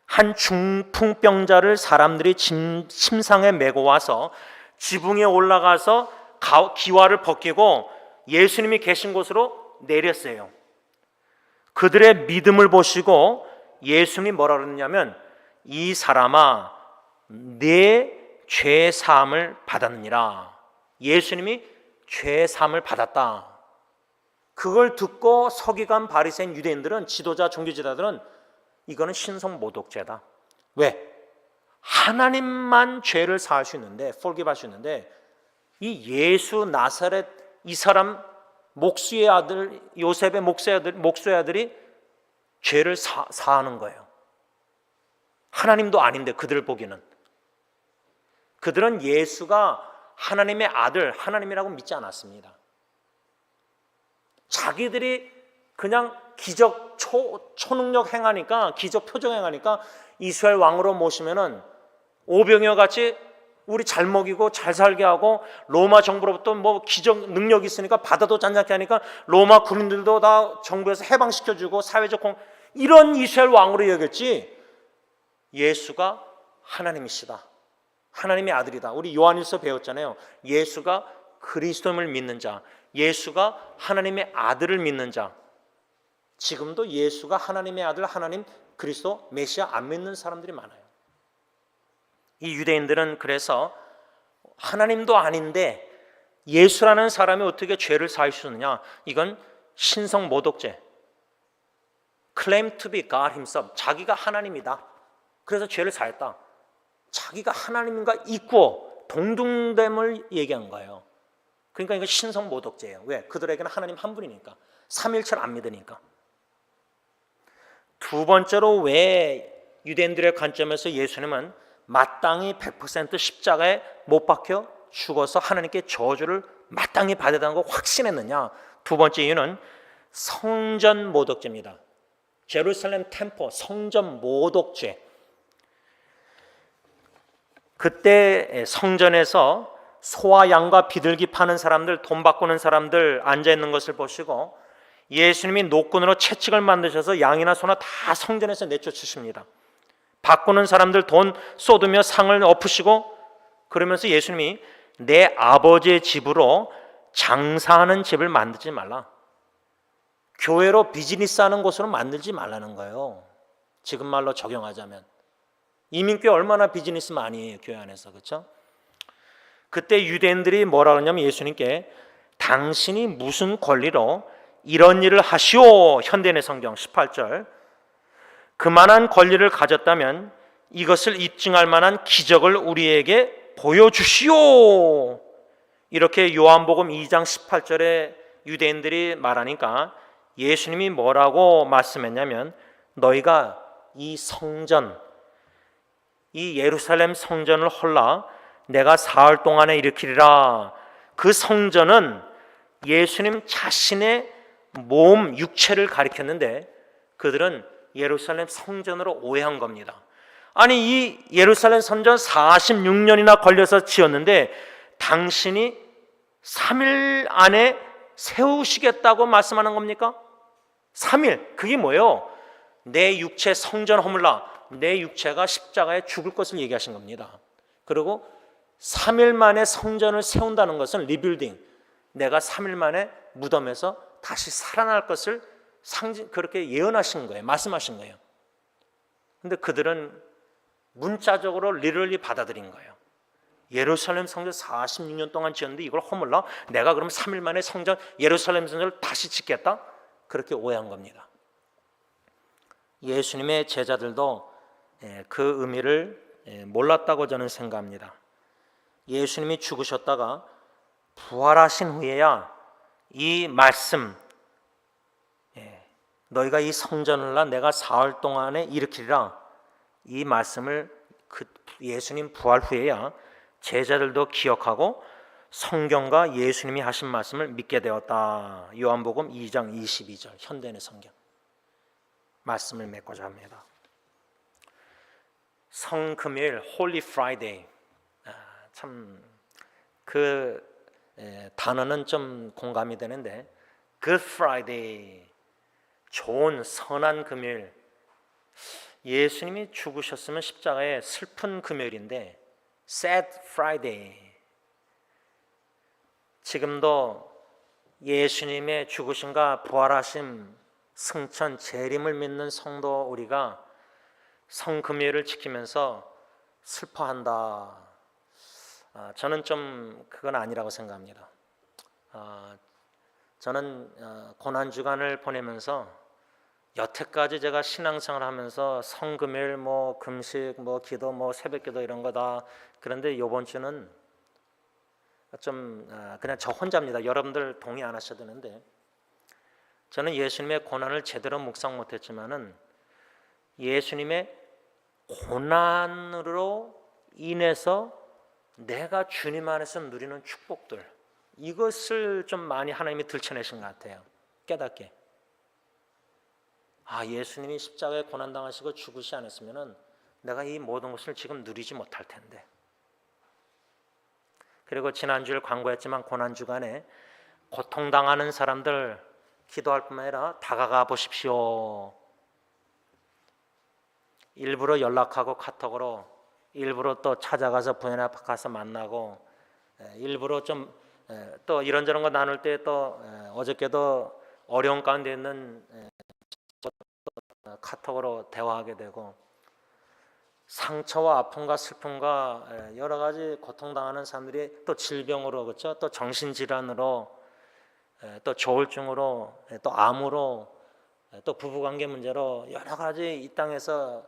한 중풍병자를 사람들이 침상에 메고 와서 지붕에 올라가서 기와를 벗기고 예수님이 계신 곳으로 내렸어요. 그들의 믿음을 보시고 예수님이 뭐라 그러냐면 이 사람아 내 죄 사함을 받았느니라. 예수님이 죄 사함을 받았다. 그걸 듣고 서기관 바리새인 유대인들은 지도자 종교지도자들은 이거는 신성 모독죄다. 왜? 하나님만 죄를 사할 수 있는데 forgive 할 수 있는데 이 예수 나사렛 이 사람 목수의 아들 요셉의 목수의 아들이 죄를 사하는 거예요. 하나님도 아닌데 그들 보기는. 그들은 예수가 하나님의 아들, 하나님이라고 믿지 않았습니다. 자기들이 그냥 기적 초능력 행하니까, 기적 표정 행하니까 이스라엘 왕으로 모시면은 오병이어 같이 우리 잘 먹이고 잘 살게 하고 로마 정부로부터 뭐 기적 능력이 있으니까 바다도 잔잔케 하니까 로마 군인들도 다 정부에서 해방시켜주고 사회적 이런 이스라엘 왕으로 여겼지 예수가 하나님이시다. 하나님의 아들이다. 우리 요한일서 배웠잖아요. 예수가 그리스도임을 믿는 자, 예수가 하나님의 아들을 믿는 자. 지금도 예수가 하나님의 아들, 하나님 그리스도 메시아 안 믿는 사람들이 많아요. 이 유대인들은 그래서 하나님도 아닌데 예수라는 사람이 어떻게 죄를 사할 수 있느냐? 이건 신성 모독죄. Claim to be God himself. 자기가 하나님이다. 그래서 죄를 사했다. 자기가 하나님과 있고 동등됨을 얘기한 거예요. 그러니까 이거 신성 모독죄예요. 왜? 그들에게는 하나님 한 분이니까. 삼일체를 안 믿으니까. 두 번째로 왜 유대인들의 관점에서 예수님은 마땅히 100% 십자가에 못 박혀 죽어서 하나님께 저주를 마땅히 받아야 한다고 확신했느냐? 두 번째 이유는 성전 모독죄입니다. 제루살렘 템포 성전 모독죄. 그때 성전에서 소와 양과 비둘기 파는 사람들, 돈 바꾸는 사람들 앉아있는 것을 보시고 예수님이 노끈으로 채찍을 만드셔서 양이나 소나 다 성전에서 내쫓으십니다. 바꾸는 사람들 돈 쏟으며 상을 엎으시고 그러면서 예수님이 내 아버지의 집으로 장사하는 집을 만들지 말라. 교회로 비즈니스하는 곳으로 만들지 말라는 거예요. 지금 말로 적용하자면. 이민교회 얼마나 비즈니스 많이 해요, 교회 안에서. 그렇죠? 그때 유대인들이 뭐라 그러냐면 예수님께 당신이 무슨 권리로 이런 일을 하시오. 현대인의 성경 18절. 그만한 권리를 가졌다면 이것을 입증할 만한 기적을 우리에게 보여주시오. 이렇게 요한복음 2장 18절에 유대인들이 말하니까 예수님이 뭐라고 말씀했냐면 너희가 이 성전, 이 예루살렘 성전을 헐라 내가 사흘 동안에 일으키리라. 그 성전은 예수님 자신의 몸, 육체를 가리켰는데 그들은 예루살렘 성전으로 오해한 겁니다. 아니 이 예루살렘 성전 46년이나 걸려서 지었는데 당신이 3일 안에 세우시겠다고 말씀하는 겁니까? 3일, 그게 뭐예요? 내 육체 성전 허물라, 내 육체가 십자가에 죽을 것을 얘기하신 겁니다. 그리고 3일 만에 성전을 세운다는 것은 리빌딩, 내가 3일 만에 무덤에서 다시 살아날 것을 그렇게 예언하신 거예요. 말씀하신 거예요. 근데 그들은 문자적으로 리얼리 받아들인 거예요. 예루살렘 성전 46년 동안 지었는데 이걸 허물라? 내가 그럼 3일 만에 성전 예루살렘 성전을 다시 짓겠다? 그렇게 오해한 겁니다. 예수님의 제자들도 그 의미를 몰랐다고 저는 생각합니다. 예수님이 죽으셨다가 부활하신 후에야 이 말씀, 너희가 이 성전을 내가 사흘 동안에 일으키리라, 이 말씀을 예수님 부활 후에야 제자들도 기억하고 성경과 예수님이 하신 말씀을 믿게 되었다. 요한복음 2장 22절 현대인의 성경 말씀을 맺고자 합니다. 성금요일 홀리 프라이데이, 참 그 단어는 좀 공감이 되는데 Good Friday, 좋은 선한 금요일. 예수님이 죽으셨으면 십자가에 슬픈 금요일인데 Sad Friday. 지금도 예수님의 죽으심과 부활하심, 승천, 재림을 믿는 성도 우리가 성금요일을 지키면서 슬퍼한다. 저는 좀 그건 아니라고 생각합니다. 저는 고난주간을 보내면서 여태까지 제가 신앙생활을 하면서 성금요일 금식 기도 새벽기도 이런 거다. 그런데 이번 주는 좀 그냥 저 혼자입니다. 여러분들 동의 안 하셔도 되는데 저는 예수님의 고난을 제대로 묵상 못했지만은 예수님의 고난으로 인해서 내가 주님 안에서 누리는 축복들, 이것을 좀 많이 하나님이 들춰내신 것 같아요. 깨닫게. 예수님이 십자가에 고난당하시고 죽으시 않았으면 내가 이 모든 것을 지금 누리지 못할 텐데. 그리고 지난주에 광고했지만 고난주간에 고통당하는 사람들 기도할 뿐만 아니라 다가가 보십시오. 일부러 연락하고 카톡으로, 일부러 또 찾아가서 부인 앞에 가서 만나고, 일부러 좀 또 이런저런 거 나눌 때 또 어저께도 어려운 가운데 있는 카톡으로 대화하게 되고, 상처와 아픔과 슬픔과 여러 가지 고통당하는 사람들이 또 질병으로, 그렇죠? 또 정신질환으로, 또 조울증으로, 또 암으로, 또 부부관계 문제로 여러 가지 이 땅에서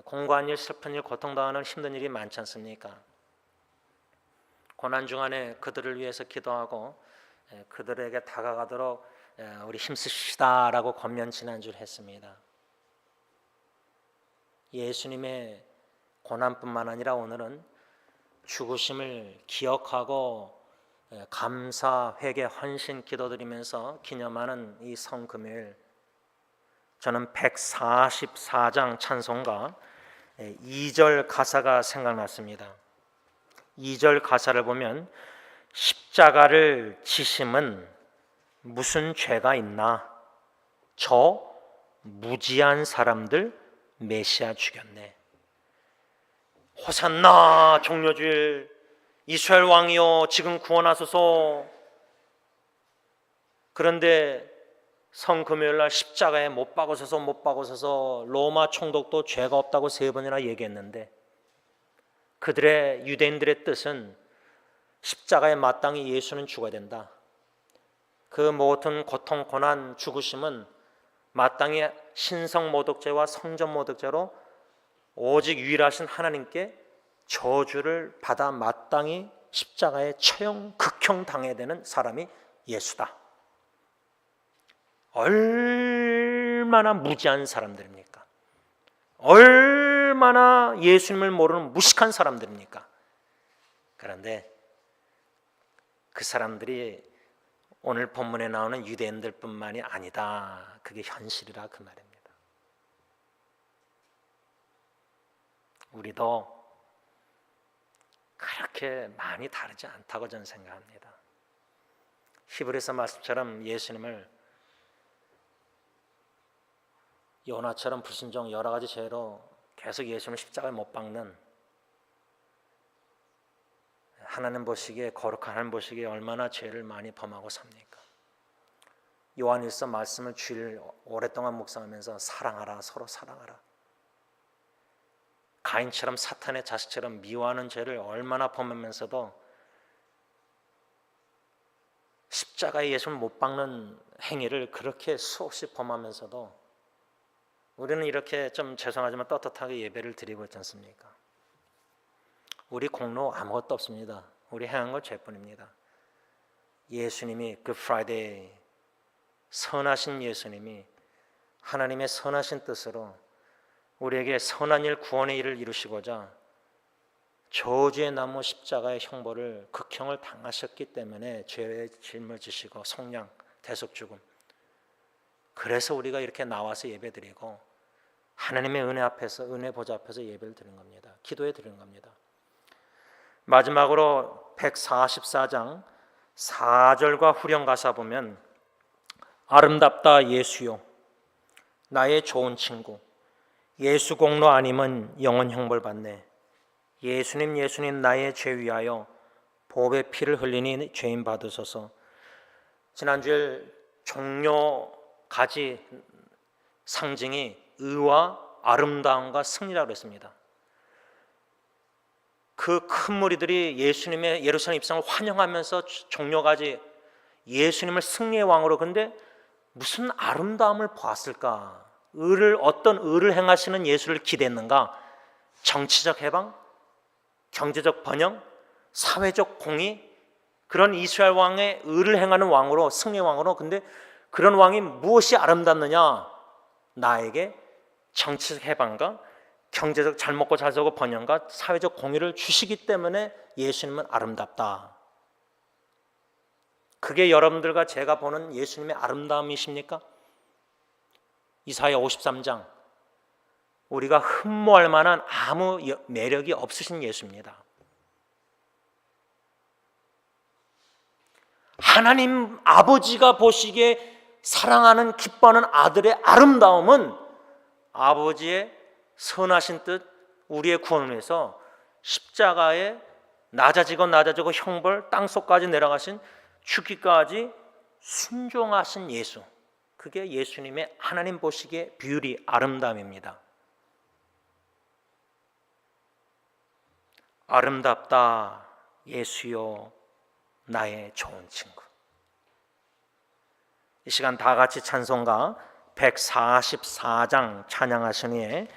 공고한 일, 슬픈 일, 고통당하는 힘든 일이 많지 않습니까? 고난 중간에 그들을 위해서 기도하고 그들에게 다가가도록 우리 힘쓰시다라고 권면 지난주를 했습니다. 예수님의 고난뿐만 아니라 오늘은 죽으심을 기억하고 감사, 회개, 헌신 기도드리면서 기념하는 이 성금요일, 저는 144장 찬송가 2절 가사가 생각났습니다. 2절 가사를 보면 십자가를 지심은 무슨 죄가 있나, 저 무지한 사람들 메시아 죽였네. 호산나 종려주일, 이스라엘 왕이여 지금 구원하소서. 그런데 성금요일날 십자가에 못 박으셔서 로마 총독도 죄가 없다고 3번이나 얘기했는데, 그들의 유대인들의 뜻은 십자가에 마땅히 예수는 죽어야 된다. 그 모든 고통, 고난, 죽으심은 마땅히 신성모독죄와 성전모독죄로 오직 유일하신 하나님께 저주를 받아 마땅히 십자가에 처형, 극형 당해야 되는 사람이 예수다. 얼마나 무지한 사람들입니까? 얼마나 예수님을 모르는 무식한 사람들입니까? 그런데 그 사람들이 오늘 본문에 나오는 유대인들뿐만이 아니다. 그게 현실이라 그 말입니다. 우리도 그렇게 많이 다르지 않다고 저는 생각합니다. 히브리서 말씀처럼 예수님을 요나처럼 불순종 여러 가지 죄로 계속 예수님을 십자가에 못 박는, 하나님 보시기에, 거룩한 하나님 보시기에 얼마나 죄를 많이 범하고 삽니까? 요한일서 말씀을 주일 오랫동안 묵상하면서 사랑하라, 서로 사랑하라, 가인처럼 사탄의 자식처럼 미워하는 죄를 얼마나 범하면서도 십자가에 예수를 못 박는 행위를 그렇게 수없이 범하면서도 우리는 이렇게 좀 죄송하지만 떳떳하게 예배를 드리고 있지 않습니까? 우리 공로 아무것도 없습니다. 우리 행한 건 죄뿐입니다. 예수님이 그 프라이데이, 선하신 예수님이 하나님의 선하신 뜻으로 우리에게 선한 일, 구원의 일을 이루시고자 저주의 나무 십자가의 형벌을, 극형을 당하셨기 때문에 죄의 짐을 지시고 속량, 대속 죽음, 그래서 우리가 이렇게 나와서 예배드리고 하나님의 은혜 앞에서, 은혜 보좌 앞에서 예배를 드리는 겁니다. 기도해 드리는 겁니다. 마지막으로 144장 4절과 후렴 가사 보면 아름답다 예수요 나의 좋은 친구, 예수 공로 아님은 영원 형벌 받네. 예수님 예수님 나의 죄 위하여 보배 피를 흘리니 죄인 받으소서. 지난주에 종려 가지 상징이 의와 아름다움과 승리라고 했습니다. 그 큰 무리들이 예수님의 예루살렘 입성을 환영하면서 종려가지 예수님을 승리의 왕으로, 근데 무슨 아름다움을 보았을까? 어떤 의를 행하시는 예수를 기대했는가? 정치적 해방, 경제적 번영, 사회적 공의, 그런 이스라엘 왕의 의를 행하는 왕으로, 승리의 왕으로. 근데 그런 왕이 무엇이 아름답느냐? 나에게 정치적 해방과 경제적 잘 먹고 잘 살고 번영과 사회적 공의를 주시기 때문에 예수님은 아름답다. 그게 여러분들과 제가 보는 예수님의 아름다움이십니까? 이사야 53장, 우리가 흠모할 만한 아무 매력이 없으신 예수입니다. 하나님 아버지가 보시기에 사랑하는, 기뻐하는 아들의 아름다움은 아버지의 선하신 뜻, 우리의 구원을 위해서 십자가에 낮아지고 형벌, 땅속까지 내려가신, 죽기까지 순종하신 예수, 그게 예수님의 하나님 보시기에 비율이 아름다움입니다. 아름답다 예수요 나의 좋은 친구. 이 시간 다 같이 찬송가 144장 찬양하신 후에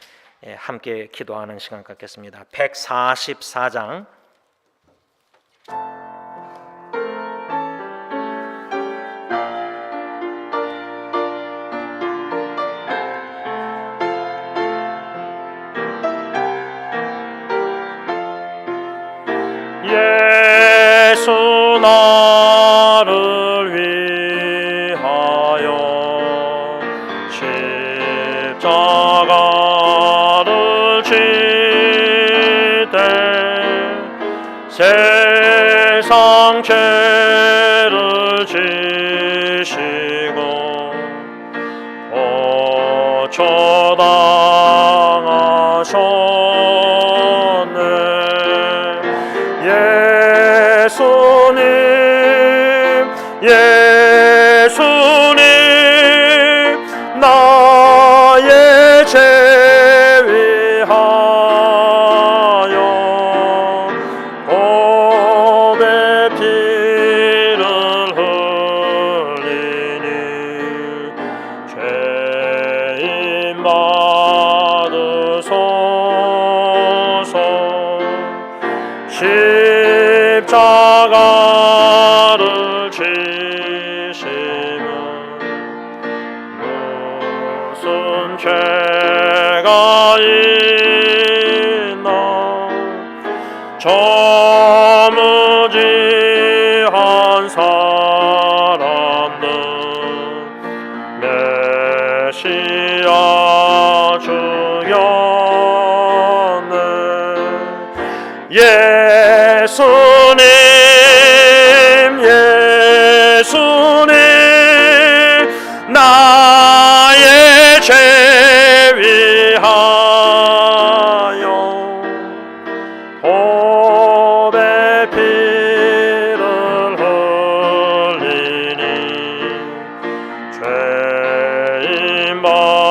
함께 기도하는 시간 갖겠습니다. 144장 예수 나를 위하여 십자가를 지되 세상 죄를 지시고 고초당하셨네. 예수님 나의 죄 위하여 보배 피를 흘리니 죄인 받으소서. 십자가를 지시면 무슨 죄가 있나? 저무지한 사람들 메시아 죽였네. 나의 죄 위하여 보배 피를 흘리니 죄인 받으소서.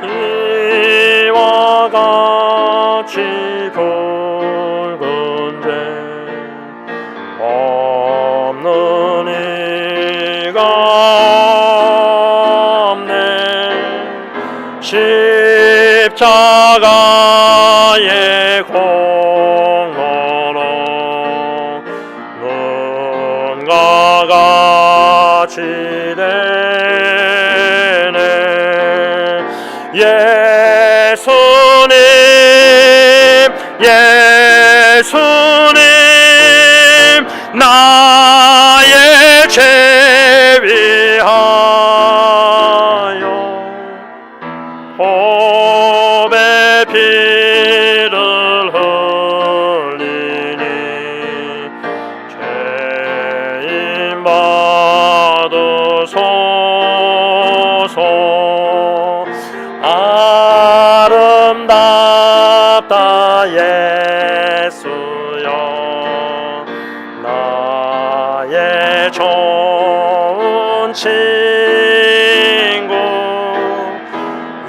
이와 같이 붉은 죄 없는 이가 없네. 십자가의 공로로 눈과 같이 되네. 예수님 예수님 나의 죄 위하여 보배 피를 흘리니 죄인 받으소서. 아름답다 예수여 나의 좋은 친구.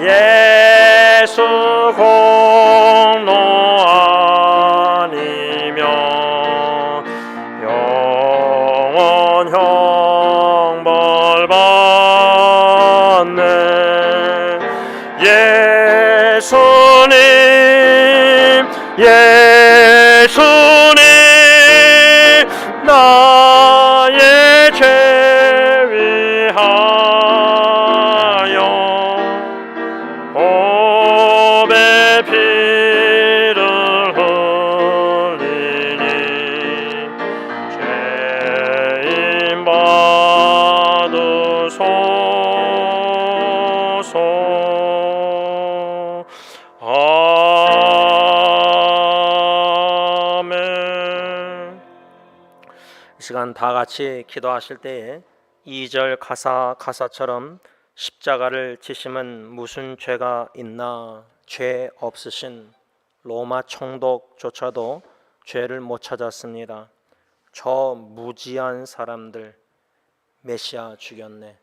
예수 공로 아니면 영원 형벌 받네. 예수님 예수님 나의 죄 위하여 보배 피를 흘리니 죄인 받으소서. 아멘. 이 시간 다 같이 기도하실 때에 2절 가사처럼 십자가를 지심은 무슨 죄가 있나. 죄 없으신 로마 총독조차도 죄를 못 찾았습니다. 저 무지한 사람들 메시아 죽였네.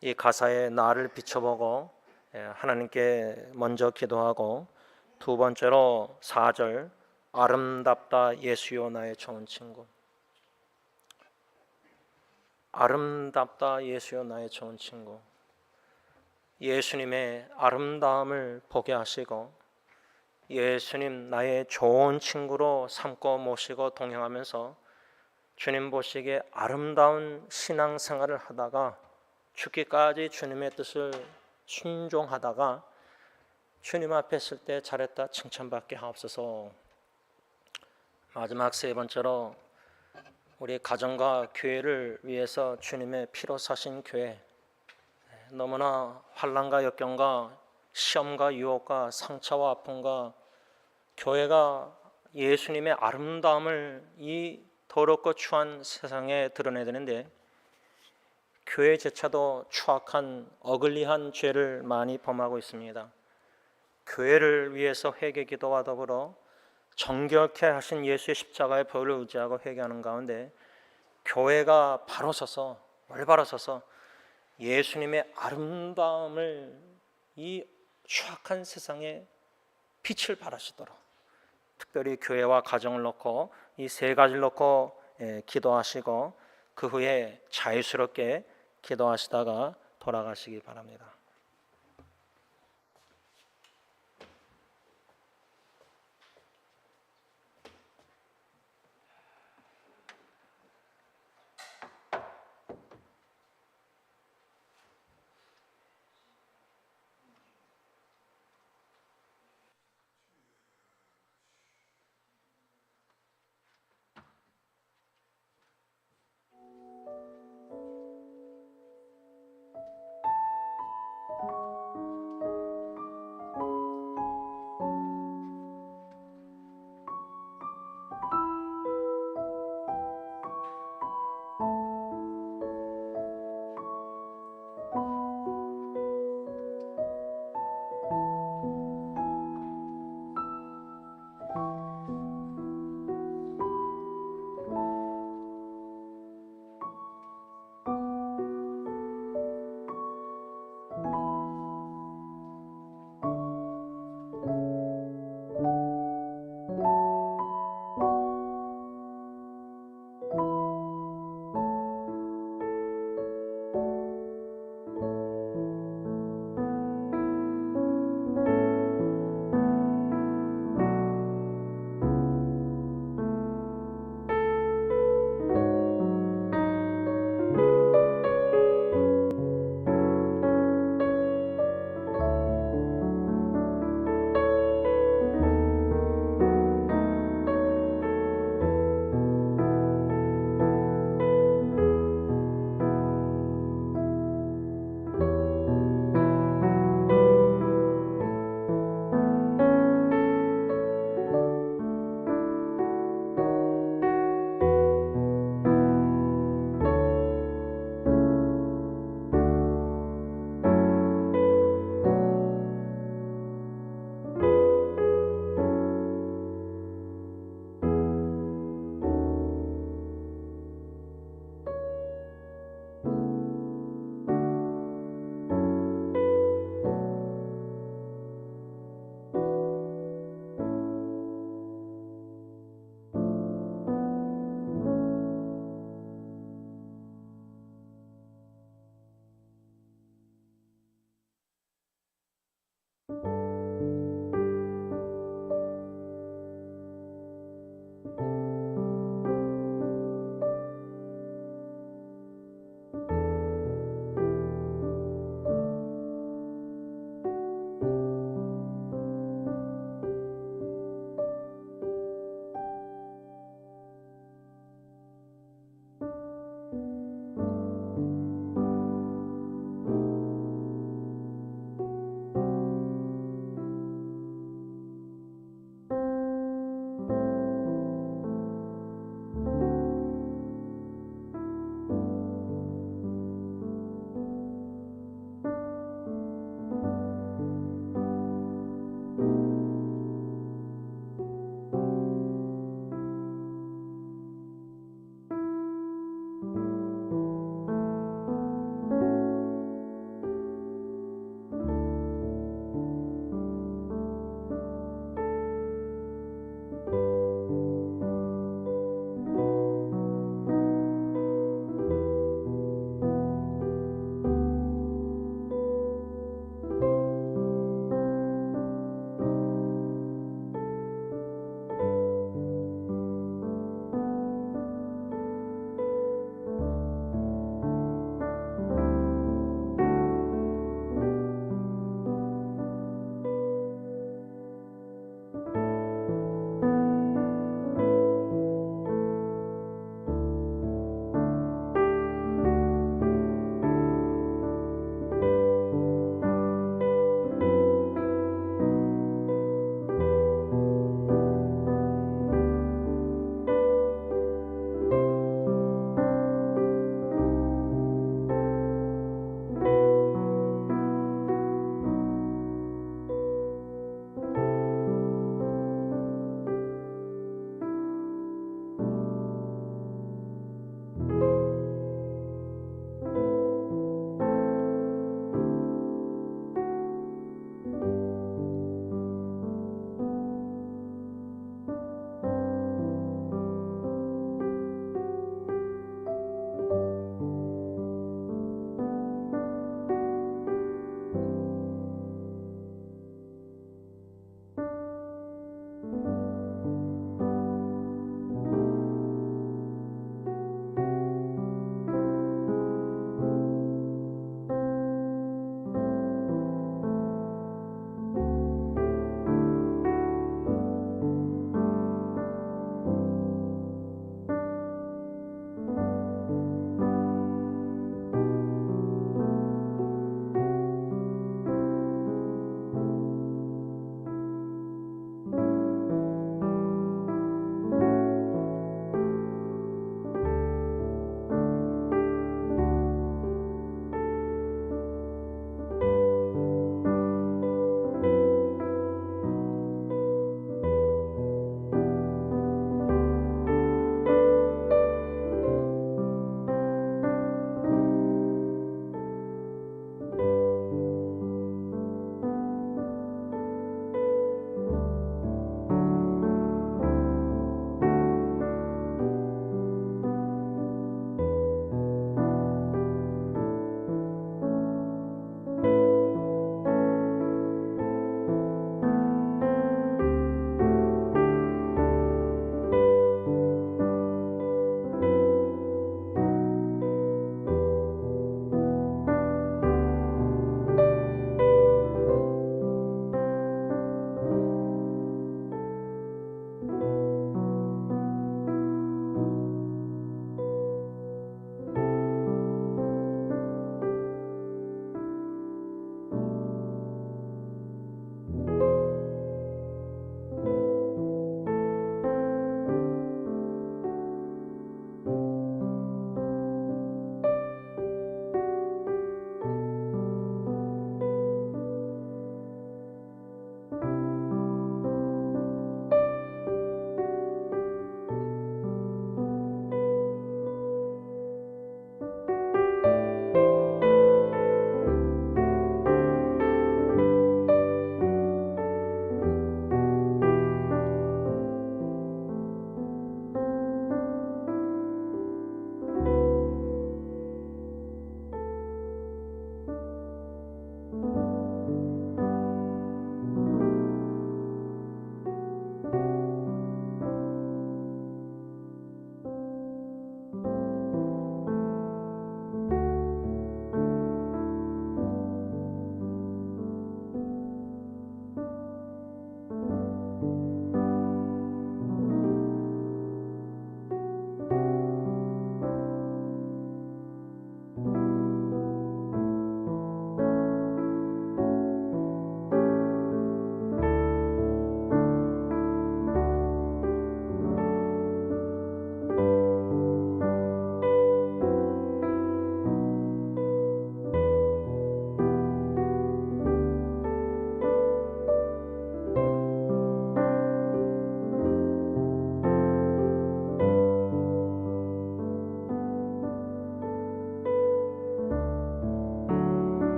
이 가사에 나를 비춰보고 하나님께 먼저 기도하고, 두 번째로 4절 아름답다 예수여 나의 좋은 친구. 아름답다 예수여 나의 좋은 친구. 예수님의 아름다움을 보게 하시고 예수님 나의 좋은 친구로 삼고 모시고 동행하면서 주님 보시기에 아름다운 신앙생활을 하다가 죽기까지 주님의 뜻을 순종하다가 주님 앞에 있을 때 잘했다 칭찬받게 하옵소서. 마지막 세 번째로 우리 가정과 교회를 위해서 주님의 피로 사신 교회, 너무나 환난과 역경과 시험과 유혹과 상처와 아픔과 교회가 예수님의 아름다움을 이 더럽고 추한 세상에 드러내야 되는데 교회조차도 추악한 어글리한 죄를 많이 범하고 있습니다. 교회를 위해서 회개 기도와 더불어 정결케 하신 예수의 십자가의 보혈을 의지하고 회개하는 가운데 교회가 바로 서서 올바로 서서 예수님의 아름다움을 이 추악한 세상에 빛을 발하시도록 특별히 교회와 가정을 놓고 이 세 가지를 놓고 기도하시고 그 후에 자유스럽게 기도하시다가 돌아가시기 바랍니다.